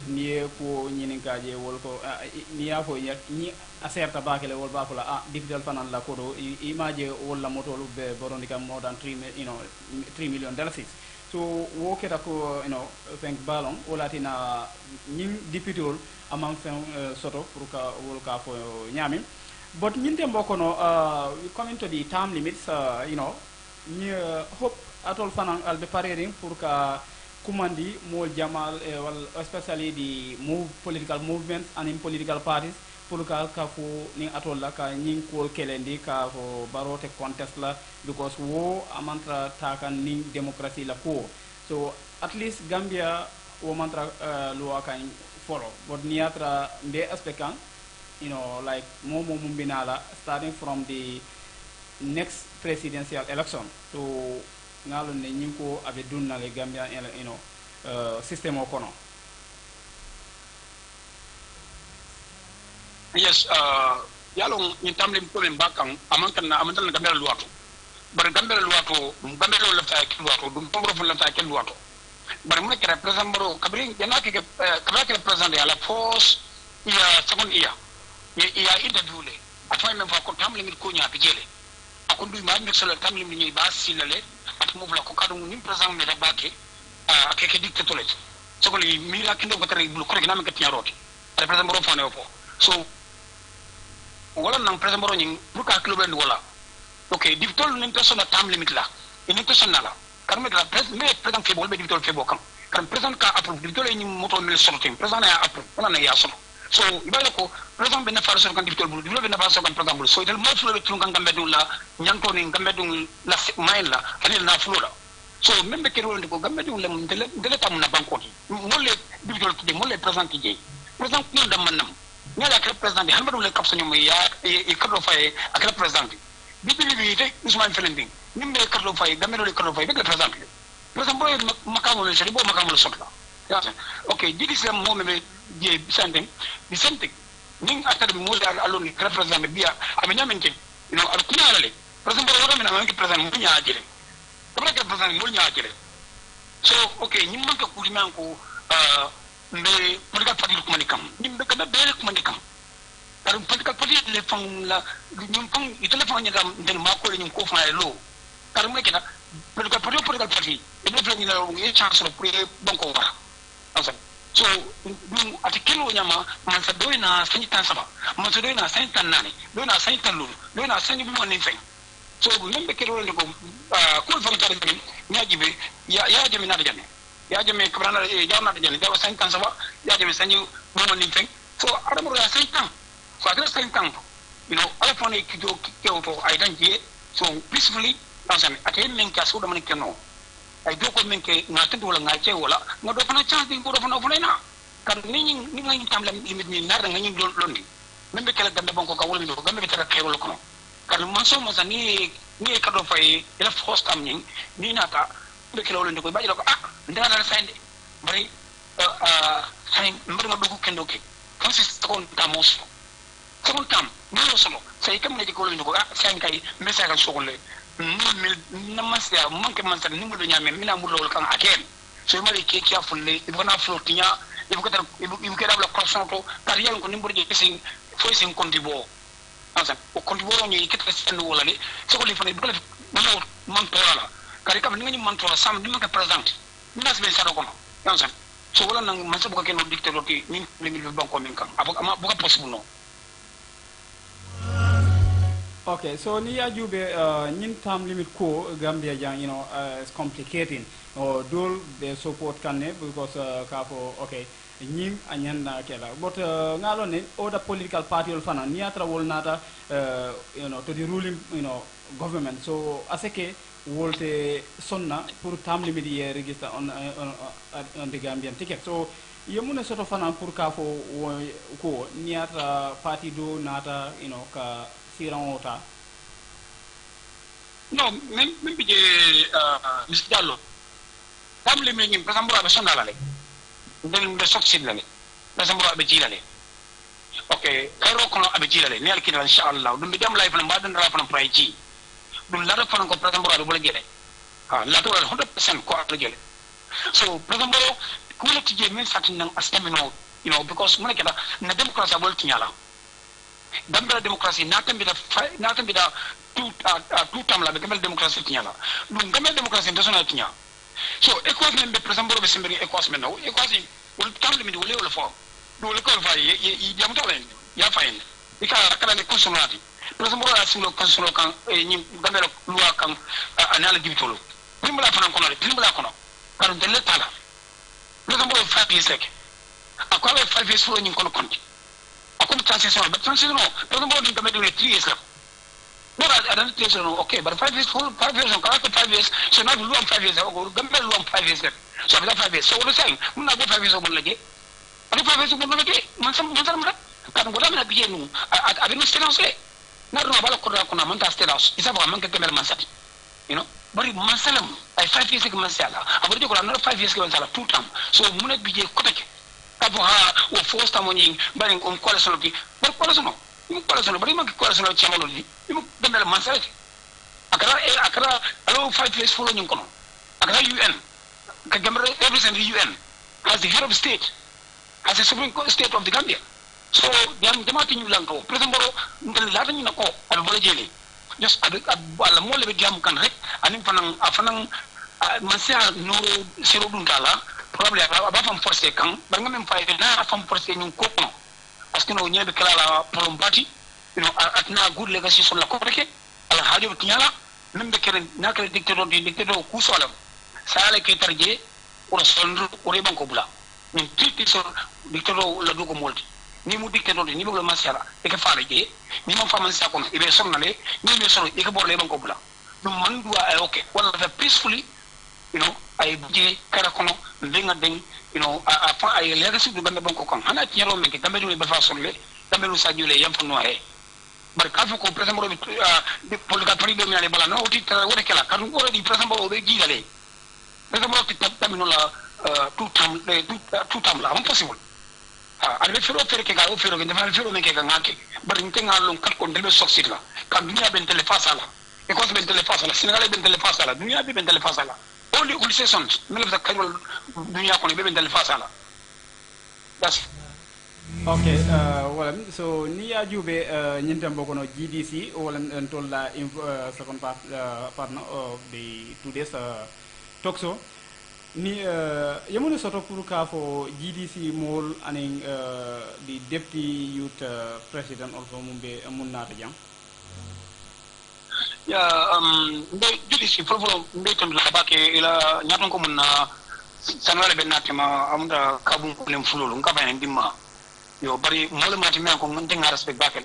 ni ko nyininkaje wol ko ni yafo ni aserta bakele wol bakola digital fanan la kodo imaje wol la motolu be borondika more than 3 million dollars. So wo keta ko thank balon olatina ñing dipitol amam fen soto pour ka wol ka fo ñami but ñinte mbokono coming to the term limits ñi hope atol fanan al be paring pour ka kumandi mol jamal especially the political movements and in political parties pour ka fo ni atol la ka ñing ko kelendi ka fo barote contest la because wo amantra takan ni democracy la ko so at least Gambia wo mantra lo kan follow but niatra be aspect kan like momo mumbinala starting from the next presidential election so ngalo ne nyinko abe dunna le Gambia system o kono. Yes, yalo ni tamle ko men bakang amantan Gambia luwato bar Gambia luwato Gambia lo lafta ke luwato dum pongro fon lafta ke luwato bar mo ke represent baro kabri yana ke represent ya la force ya second year ya interview le atwa men fa ko tamle mi ko nya bijele akon du ma mi solo tamle mi ni ba silale at mo vla ko kadu ni president mi da bake ke dicte to le so ko li mi la kindo ko tere bulu ko na me ke tiaroti represent baro fone opo so wala nang president baro ni buka kilo ben wala okay dictol ni to sona time limit la ini to sona la kan me la president febo be dictol febo kan president ka approve dictol ni moto mil sorting president ya approve wala na ya sono so ibala ko president be na faro so kan dictol bulu dictol be na faro so kan president bulu so itel mo fulo be tun kan gambe dun la nyanto ni gambe dun la main la ani na fulo la so membe ke rolo ko gambe dun la dele tam na bankoti mo le dictol ki mo le president ki president ko ndam manam ñala ka president hanbadu le kapso ñum ya e kaddo fay ak le president bi te Ousmane Felending nimbe kaddo fay gamelo le kaddo fay be le president boy makamo le seri bo makamo le sotla ya okay digi sem mo me je sending di sending ning akade mo le alon le president biya am ñamenke al kunyala le president bo wala na ngi president mo ñaajire ko ke president mo ñaajire so okay ñim manka ku limanko mbe political party ko manikam nimbe kada be ko manikam par political party le fang la ñum fang ite le fang ñam den ma ko ñum ko fa lo par mo keda political party e be fang ni la ngi chance pour banko wara asa so dum atikelo ñama man sa doina sanyi tan saba man sa doina sanyi tan nani doina sanyi tan lu doina sanyi bu mo ni feng so membe kero le ko ko fang tare ni ñajibe ya jami na jami ya jame kabrana jawna de jani dawa 5 ans sawa ya jame sanyu momo nim feng so adamu ya 5 ans so agres 5 ans ala fone ki do ki to ay danji so peacefully ansami ate men ka so do man keno ay do ko men ke ngata do la ngache wala ngado fana chance ko do fana fana kan ni ngi tam lam limit ni nar nga ngi londi membe kala gambe bonko ka wala do gambe be tara kewol kono kan man so mo ni ka do fay ila host am ni nata be kala wala ko baji ko ndana sande bari sai mbar nga dugu kendo ke francis takon tamos takon tam no solo sai kam ne ko lo ko sai kay message ka sokole mil namasya manke man tan nimbo do nyame mina mu lol kan aken so mari ke kia fulle ibana flotinya ibu ka dabla croissant to par yalla ko nimbo je sin foi sin contribuo asa o contribuo ni ke tesen wala ni so ko li fane bu la man to wala kari kam ni man to sam di man ka present nas be sa do ko asa so wala nang man sa bu ka ken dictateur ti ni mi banko min kan ama bu ka possible no. Okay, so ni ajube nyin time limit ko Gambia jang is complicating or dol the support kanne because kafo okay nyim anyan na kela but ngalo ne other political party ol fana ni atra wol nata to the ruling government so aseke wolte sonna pour time limit ye register on the Gambian ticket so yemune soto fana pour kafo ko ni atra party do nata ka siran wota no même bije Mr. Diallo tam le mi par exemple abe sonala le den de soxil le par exemple abe jilale okay kayro kono abe jilale ne alkina inshallah dum bi dem life na mbadan rafa na pray ji dum la rafa ko par exemple abe bula jele la to 100% ko abe jele so par exemple ko le tije men satin nan astamino because mun keda na democracy bol tinyala Gambia democracy natambi da two tam la be Gambia democracy tinyala dum Gambia democracy ndosona tinya so ekwas membe president be simberi ekwas menno ekwas wol tam le mi wole wala fo do le ko fa yi jam to len ya fa en ika kala ne consonati president la simo consonant kan ni Gambia loi kan anala Gftl primla fana kono le primla kono kan de letala president 5 years sek akwa 5 years fo ni kono konti akum transition but transition don't go into the 3 years no I don't think so okay but 5 years full 5 years on 5 years so now we want 5 years go gambe we want 5 years so we got 5 years so what saying mun na go 5 years on lagi ani 5 years on lagi man sam kan go na biye nu abi no silence na no bala ko na man ta silence isa ba man ka gamel man sati bari masalam ay 5 years ke masala abari ko another 5 years ke masala two time so muna bije kotake abo ha o fosta moni bari on kola sono bi bar kola sono bari ma kola sono chamalo ni mu demel masala akara alo 5 years follow nyin kono akara UN ka gamre represent the UN as the head of state as the supreme state of the Gambia so diam demati ñu lanko president boro ndel la ñu nako al bola jeli just ala mo le diam kan rek anim fanang mansia no sero dun kala problème ba fam forcé kan ba nga même fay na fam forcé ñu ko no parce que no ñebe kala la problème parti atna good legacy sur la correct ala hajo tinyala même be keren na kala dictateur ku solam sala ke tarje o sonru o reban ko bula min titi so dictateur la dugo molti ni mu dictateur ni bëgg la masala e ka faale je ni ma faman sa ko e be sonnale ni me sonno e ka borle ban ko bula dum man duwa ay okay wala fa peacefully ay buje kara kono denga deng a fa ay legacy du gambe ban ko kan hana ti yaro men ke gambe du be fa sonle gambe lu sa jule yam fa no he bar ka fa ko president ro de politika pri be mi ale bala no oti tra wona kala kan ko di president ro be jidale president ro ti tamino la tout tam la impossible albe fero fere ke ga o fero ke defal fero men ke ga ngake bar ni tenga lon kat ko delbe soxit la kan dunia ben tele face la e ko ben tele face la senegal ben tele face la dunia ben tele face la only ulcesons mele da kayol dunia ko ben tele face la das okay wala so ni ya jube nyintam bokono GDC wala tolla second partner of the today's talk show ni yamuno soto pour ka fo GDC mol aning the deputy youth president also mumbe munata jam ya GDC fofo mbe tan la bake ila nyaton ko mun sanwale ben natima amda kabum ko lem fululu ngaba en dimma yo bari mole mati men ko ngonte nga respect bakel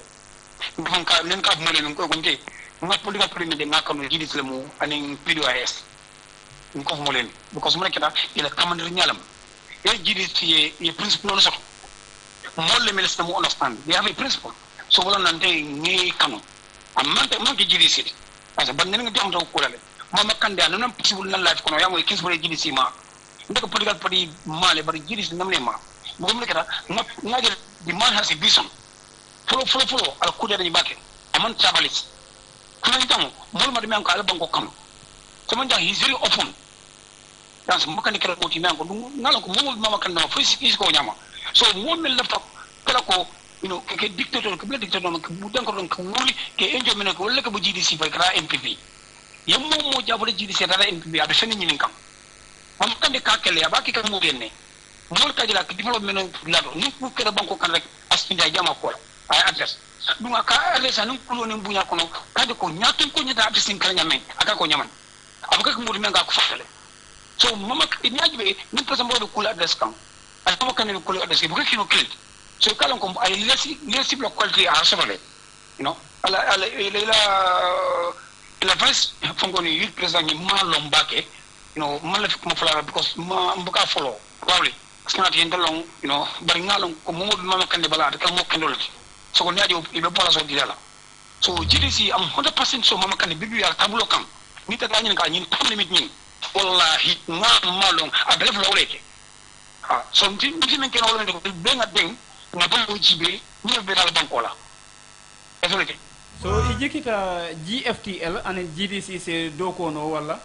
ngam ka len ka mole non ko gonte ngat politika premier de ngakano GDC le mu aning PDOS ko mo len because mo nekata ila commander nyalam e GDC e principle no soto mo le minister mo understand they have a principle so wala nante ngi kanu amante mo ke GDC parce que ban nga dem taw ko lale mama kande an non possible nan life kono yamo e 15 GDC ma ndeko political party male bari GDC namne ma mo nekata ngade the man has a vision follow al kude dañu bakke amon tabalis kuma ntam mo ma dem ko ala banko kam sama jang he is very open dans mo kan kera ko ti men ko ngala ko mo mama kan no fisi ko nyama so mo mel laptop kala ko ke dictator ko bla dictator ko budan ko don ko wuli ke enjo men ko wala ko bu GDC fa kra MPP yam mo jabole GDC dara MPP abe feni nyinin kam am kan de ka kele abaki ka mo genne mo ka jira ko development la do ni ko kera banko kan rek aspinja jama ko ay adresse dunga ka adresse nan ko non bunya ko no kade ko nyatun ko nyata adresse kan nyamen aka ko nyaman abaka ko mudi men ga ko fatale so mama ni ajibe ni pesa mbodo kula adresse kan ay mama kan ni kula adresse bu ko kino kill so kala ko ay lesi block quality a sabale ala ila vice fongoni youth president ni malom bake mala fi ko fala because ma mbuka follow probably snat yentalong bari ngalong ko mo mama kan de bala ka mo kendol so ko nyaajo ibe pola so dilala so GDC am 100% so mama kan bibi ya tabulo kam ni ta tanyin ka nyin tam limit nyin wallahi ngam malong abele flo leke so nti men ken wala ko be nga deng nga ba ko jibe ni be dal bankola esoleke so ijikita Gftl and GDC se doko no wala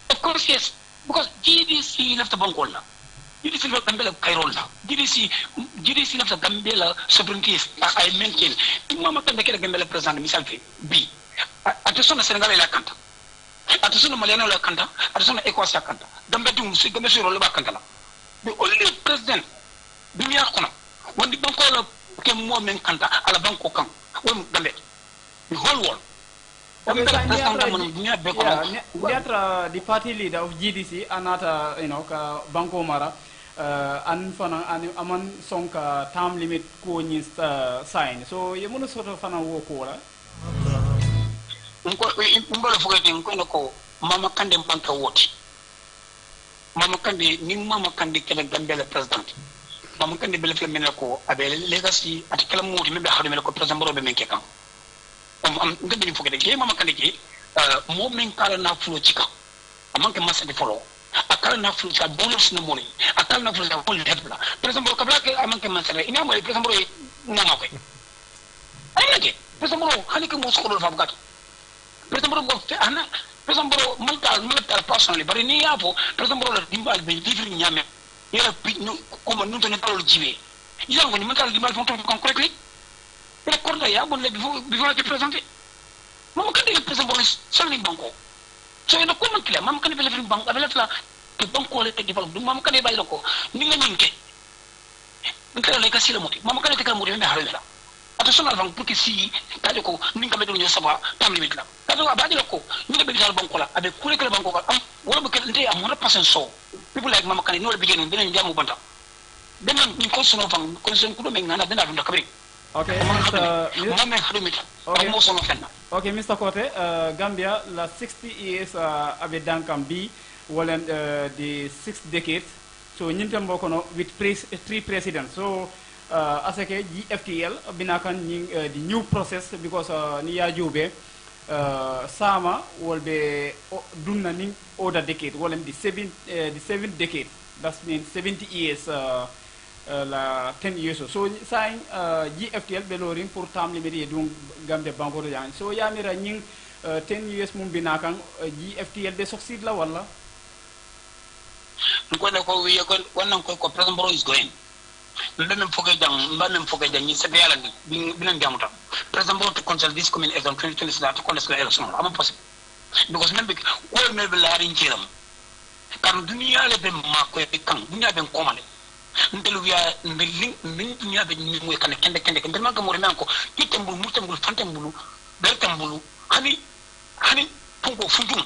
of course yes because GDC left the bankola GDC left Gambia Kairola GDC left Gambia sovereignty I maintain mama kan de Gambia president misal fi bi attention Senegal la kanta attention Maliano la kanta attention Ecosse la kanta Gambia dum si Gambia suro la kanta la the only president dunia kono wandi bankola ke mo men kanta ala banko kan won Gambia the whole world Niatra the party leader of GDC anata ka banko mara an fana aman sonka term limit ko ni sign so yemuno soto fana wo ko la ngolo fogati ko mama kande banka woti mama kande ni mama kande kala Gambia president mama kande bele fe menako abele legacy at kala modi membe hadu ko president borobe men kekam am ngebe ni fogede ke mama kanike mo men kala na fulo chika amanke masa de follow akala na fulo cha bonus no money akala na fulo cha bonus hebla par exemple kabla ke amanke masa ina mo par exemple ngama ko ay nake par exemple hani ke mo skolo fa bugat par exemple mo fe ana par exemple mental personally bari ni yapo par exemple la dimbal be different nyame yela ko man nunto ne talo jibe yango ni mental dimbal fon kon correctly e korda ya bon le before te présenter mama kan de par exemple salni banko so ina ko man kila mama kan be le banko abela la ke banko le te develop mama kan bay lako ni nga ninke ngala le kasila moti mama kan te kala moti be harela attention avant pour que si tale ko ni nga be do saba tam limit la kado abadi lako ni nga be dal banko la abe kule kala banko am wala be kala ndey am 100% so people like mama kan no le bigenu benen jamu banta benen ni ko sono fang ko sen ko do men ngana dana dunda kabri Okay, okay, Mr. Kote, Gambia, la 60 years abe Kambi, well, the 6th decade. So, Nintam Bokono with 3 presidents. So, as a Gftl, Binakan, the new process because Nia Jube, Sama will be Dunaning older decade, well, the 7th decade. That means 70 years. La 10 years so sign Gftl beloring pour tam limité donc Gambia banko yan so ya mira ñing 10 years mum binakan Gftl be succeed la wala ko ne ko wi ko wannan ko president bro is going mbem foke jang ni sebe yalla ni binan jamuta president bro to consult this coming as on 2020 that to consult election am possible because membe ko membe la rin ciram kan dunia le be ma ko kan dunia ben komale ndelu wiya min dunya be ni moy kan kende kende man ko mo remanko kitambul mutambul fantambulu bertambulu hani punko fundum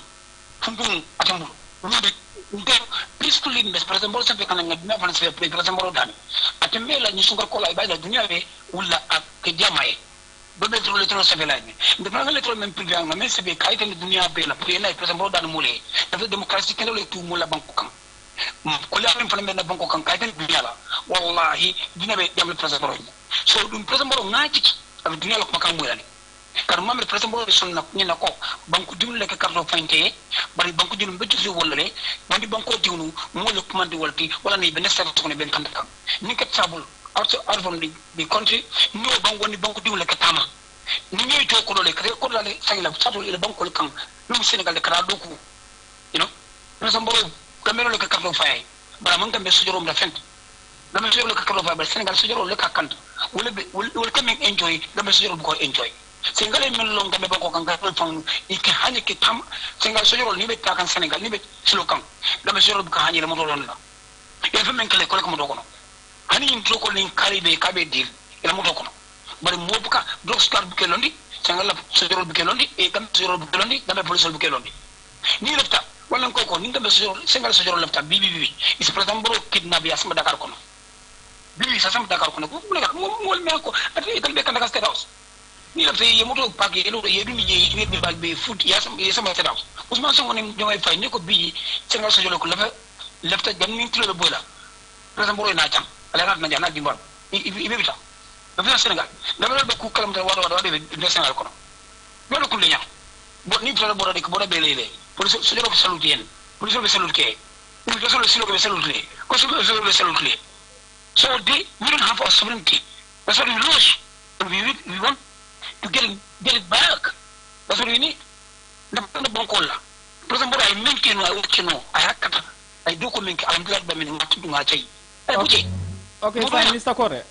atambulu wonde nde peacefully mbes par exemple sampe kan nga dina fan se par exemple dani atembe la ni sungar ko la bayda dunya be wala ak ke jamae do be tro le tro se vela ni de par le tro même privé nga mais se be kayte ni dunya be la pour yena par exemple dani mole dafa démocratie kene le tout mo la banko kam ko la même fane na banko kan kayte dunya la wallahi dina be jam le president so dum president ngati ak dunya la ko makam mo yani kar mamre president sonna ni na ko banko dimle ke karto fante bari banko dilum be tusi wolale wandi banko diwnu mo le commande walti wala ni be nesta to ne ben kan kan ni kat sabul out from the country no banko ni banko diwle ke tama ni ñoy to ko dole ko dole say la sato ile banko le kan no Senegal de kara doku you know president kamero le ke karto fay bara man kambe sujorom la fent dama sujoro le ke karto fay bara Senegal sujoro le ka kant wala kam enjoy dama sujoro ko enjoy Senegal men lo ngam be ko kan ga fon ike hanye ke tam Senegal sojoro ni be ta kan Senegal ni be silo kan dama sojoro bu ka hanye mo don la ya fe men kale ko ko mo do ko hani in to ko ni karibe kabe dir ila mo do ko bari mo bu ka drug star bu ke londi Senegal la sojoro bu ke londi e kam sojoro bu ke londi dama police bu ke londi ni lefta wala ko ni dama sojoro Senegal sojoro lefta bi is president bro kidnap ya sama Dakar ko bi sa sama Dakar ko mo me ko ati itam be kan Dakar State House ni la fay yemoto pak yelo yedu ni ye be bag be foot ya sama tedam Ousmane Sonko ni ñoy fay ni ko bi Senegal so jolo ko lefta gam ni tilo bola president boro na cham ala na jana di mbor ibe bita da Senegal dama la ko kalam ta wado de Senegal ko no ko leña bo ni tilo boro de ko be lele police so jolo ko saluti en police be saluti ke ni ko silo ko be saluti ko so be saluti so we don't have our sovereignty that's what we lose we want to get it back. That's what we need. The Bonkola. President, I maintain I want to know. I do comment. I'm glad by me not to do my Okay, fine, Mr. Kore.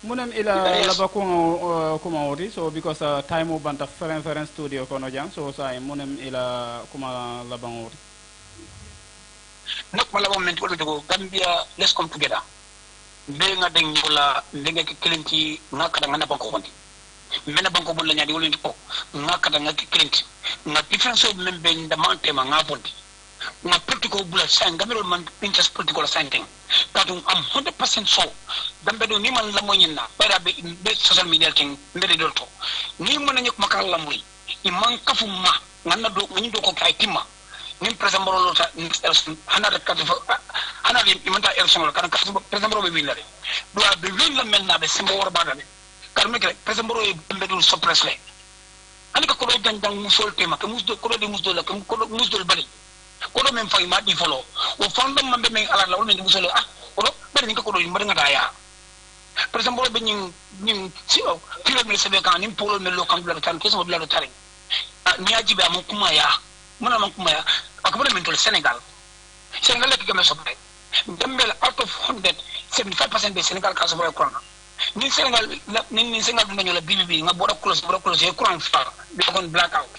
Munem ila laba kuma ori so because time of banta reference studio kono jang so say munem ila kuma laba ori. Not malaba moment wala to Gambia, let's come together. Be nga deng yola ndenge kelenti ngaka ngana banko kondi. Mena banko bolla nyadi wolenti ko ngakata ngaki klint na difference of membe ndamante ma ngabondi na political bula sang gamelo man interest political sanking kadum am 100% so dambe do ni man la moyina bara be social media ting mbede dolto ni man nyuk makal la moy imman kafu ma nganna do ngani do ko kay timma nim president boro lota hana de katu hana bi imanta election kan president boro be winare do be win la melna be simbo wor badane karme ke president boro e mbedul suppress le ani ka kodo janjang musol tema ke musdo kodo de musdo la ke kodo musdo bali kodo men fay ma di folo o fandom mambe men ala la men musol kodo bari ni ka kodo mbar ngata ya par exemple be ñing si o tiro mi sebe kan ni polo me lo kan la tan ke so la tari ni ajibe am kuma ya mona man kuma ya akabule men to Senegal la ke game so bay Gambia out of 100 75% de Senegal ka so bay Quran ni Senegal ni Senegal dinañu la bibi nga bodo close e Quran fa bi kon blackout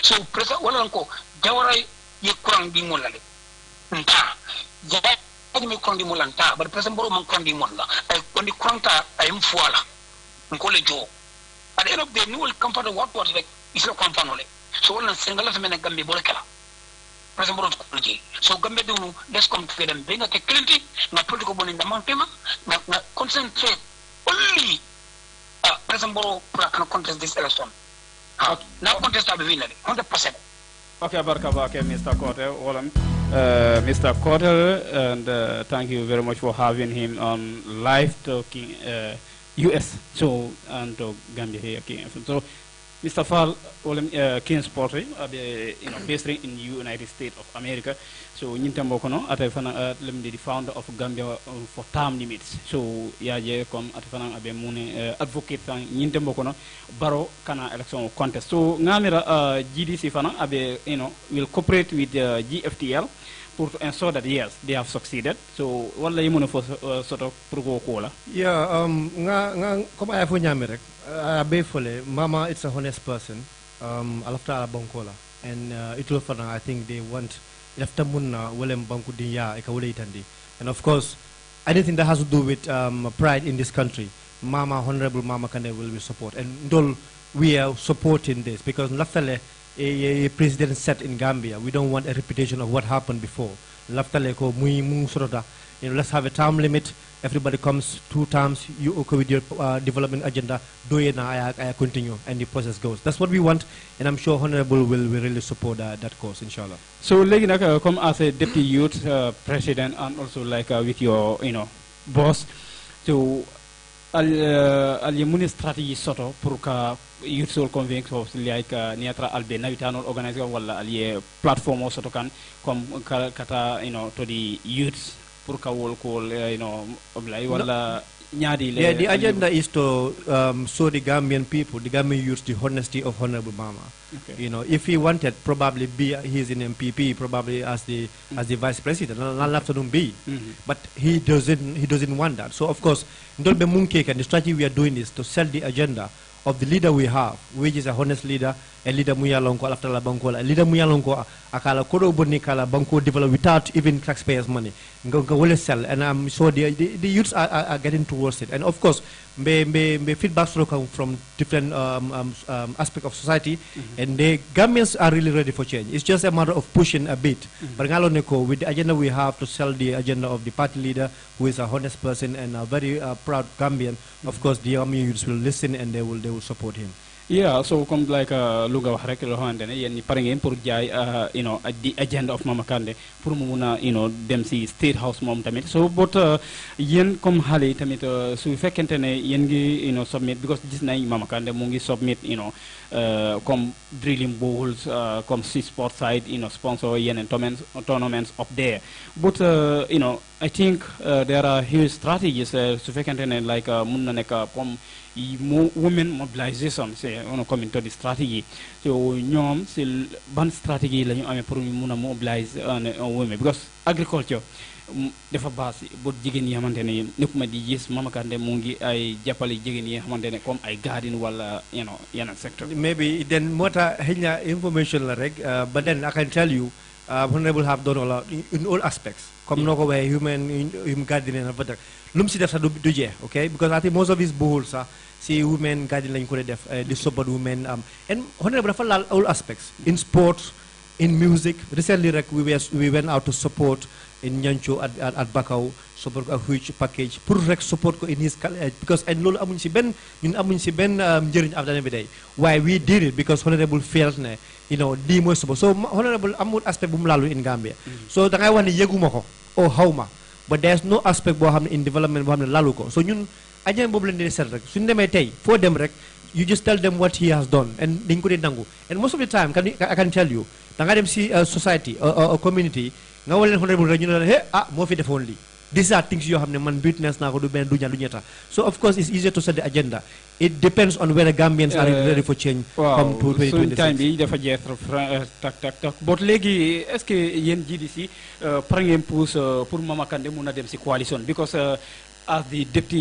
so presa wala ko jawaray ye Quran bi mo la le nta jaba mi Quran mo lanta bar presa mboro man Quran mo la ay kon di Quran ta ay mfuala ko le jo at the end of the day ni will come for the what like isla kon fanole so wala Senegal la men Gambia bo la kala presa mboro ko ji so Gambia dunu let's come together be nga ke clinty na political boni ndamon tema na concentrate only presa mboro pra kan contest this election now contest will win 100%. Okay, Barkaba, okay, Mr. Kotel, Mr. Kotel, and thank you very much for having him on live talking US, so and to Gambia here, King. So, Mr. Fall, King Sport, based in the United States of America. So, Nintambo kono atefana the founder of Gambia for term limits. So, yaje kom atefana abe mune advocate fan Nintambo kono baro kana election contest. So, ngamira GDC fana abe will cooperate with Gftl to ensure that yes they have succeeded. So, wala yimune for sort of pro kola. Yeah, nga comme ay fo ñami rek abe fole mama it's a honest person alafta bankola and it will for I think they want after munna welem banku dinya e ka wole itandi. And of course anything that has to do with pride in this country, Mama, Honorable Mama Kande will support. And Dol, we are supporting this because Laftale, a president set in Gambia, we don't want a reputation of what happened before. Laftale ko mu sorota. Let's have a term limit. Everybody comes 2 terms. You okay with your development agenda? Do it now. I continue, and the process goes. That's what we want, and I'm sure Honorable will really support that cause, inshallah. So, like, come as a deputy youth president, and also like with your boss, so al strategy soto pour ka youth soul convince of like niatra albe navitanol organizer wala al platform soto kan comme kata to the youths pour ka wol ko oblay wala ñaadi yeah, the agenda is to show the Gambian people, the Gambian youth, the honesty of Honorable Mama. Okay. If he wanted, probably he's in MPP, probably as the vice president, not afternoon be. But he doesn't want that. So of course, Ndolbe Munkek and the strategy we are doing is to sell the agenda of the leader we have, which is a honest leader, a leader muyalonko after la banko, a leader muyalonko akala kodo boni kala banko develop without even taxpayers' money. Go sell, and I'm sure the youths are getting towards it. And of course, may feedbacks come from different aspects of society, and the Gambians are really ready for change. It's just a matter of pushing a bit. But with the agenda we have to sell the agenda of the party leader, who is a honest person and a very proud Gambian, of course the Gambian youths will listen and they will support him. Yeah, so come like Luga wax rek lo xamantene yeen ni paré ngeen pour jaay the agenda of Mama Kandeh pour mu mëna dem ci State House mom tamit. So but yeen comme xalé tamit su fekkente ne yeen ngi submit because gis nañ Mama Kandeh mu ngi submit comme drilling bowls comme si sport side sponsor yeen tournaments up there. But I think there are huge strategies su fekkente ne like mun na nek comme women mobilization c'est on come into the strategy. So ñom c'est ban strategy lañu amé pour ñu mëna mobilize women because agriculture dafa base bo jigen yi xamantene nekuma di gis Mama Kandeh mu ngi ay jappalé jigen yi xamantene comme ay garden wala yeneen sector. Maybe then mota henya information la rek but then I can tell you Honorable have done a lot in all aspects. Come no way human gardening and everything. Lum si def sa du je, okay? Because I think most of his bowls are see women gardening lañ ko def the support women and Honorable dafa laal all aspects in sports, in music. Recently we went out to support in Nyancho at Bakau, support a huge package pour rek support ko in his because and lolu amuñ ci ben njëriñ after every day. Why we did it because Honorable felt ne di moy support. So Honorable amul aspect bu mu lalu in Gambia. So da ngay wax ni yeguma ko o xawma, but there's no aspect bo xamne in development bo xamne lalu ko. So ñun agent bobu lañ di set rek suñu démé tay fo dem rek you just tell them what he has done, and dañ ko dee nangu. And most of the time, I can tell you, da nga dem si society or community, nga wala leen honorable rek ñu ne la hey moo fi defoon lii. These are things you have man witness na ko du ben du ñeta. So of course it's easier to set the agenda. It depends on whether Gambians are ready for change come to 2026. Time bi dafa jeex tak but léegi est-ce que yeen GDC par ngeen pousse pour Mama Kandeh mëna dem ci coalition because as the deputy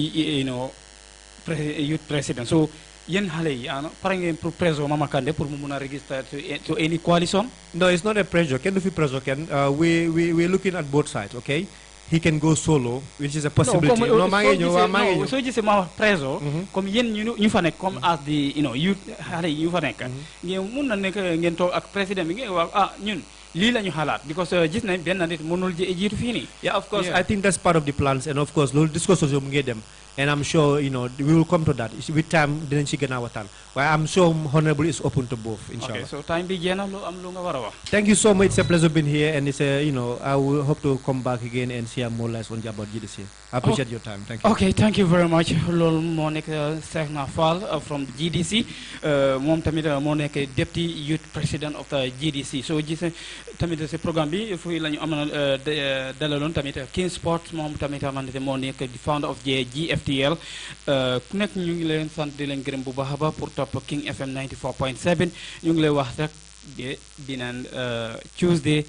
youth president, so yen xale yi par ngeen pour pressure Mama Kandeh pour mu mëna register to any coalition? No, it's not a pressure. Ken du fi pressure ken. We're looking at both sides, okay? He can go solo, which is a possibility. No, so just ma preso comme yen ñu fa nek comme as the youth xale yi ñu fa nek ngeen mun na nek ngeen tok ak president bi ngeen wax ñun lii lañu xalaat because gis nañ benn nit mënul jiitu fii nii. Yeah, of course. I think that's part of the plans, and of course loolu discussion mu ngi dem, and I'm sure we will come to that with time. Dinañ ci gën a waxtaan. Well, I'm sure Honorable is open to both, inshallah. Okay, so time bi jeex na lu am lu nga war a wax. Thank you so much. It's a pleasure being here, and it's I will hope to come back again and share more lights on about GDC. I appreciate your time. Thank you. Okay, thank you very much. Loolu moo nekk Sehna Fall from GDC. Moom tamit moo nekk deputy youth president of the GDC. So gis tamit si programme bi fii la ñu amoon dalaloon tamit King Sports moom tamit xamante moo nekk the founder of Gftl. Ku nekk ñu ngi leen sant di leen gërëm bu baax a baax pour topp King FM 94.7 ñu ngi lay wax rek dinaan Tuesday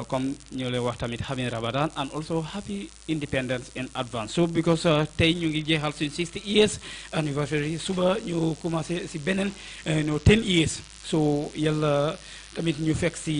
comme ñu lay wax tamit happy Ramadan and also happy independence in advance. So because tey ñu ngi jeexal suñ 60 years anniversary, suba ñu commencé si beneen 10 years, so yàlla tamit ñu fekk si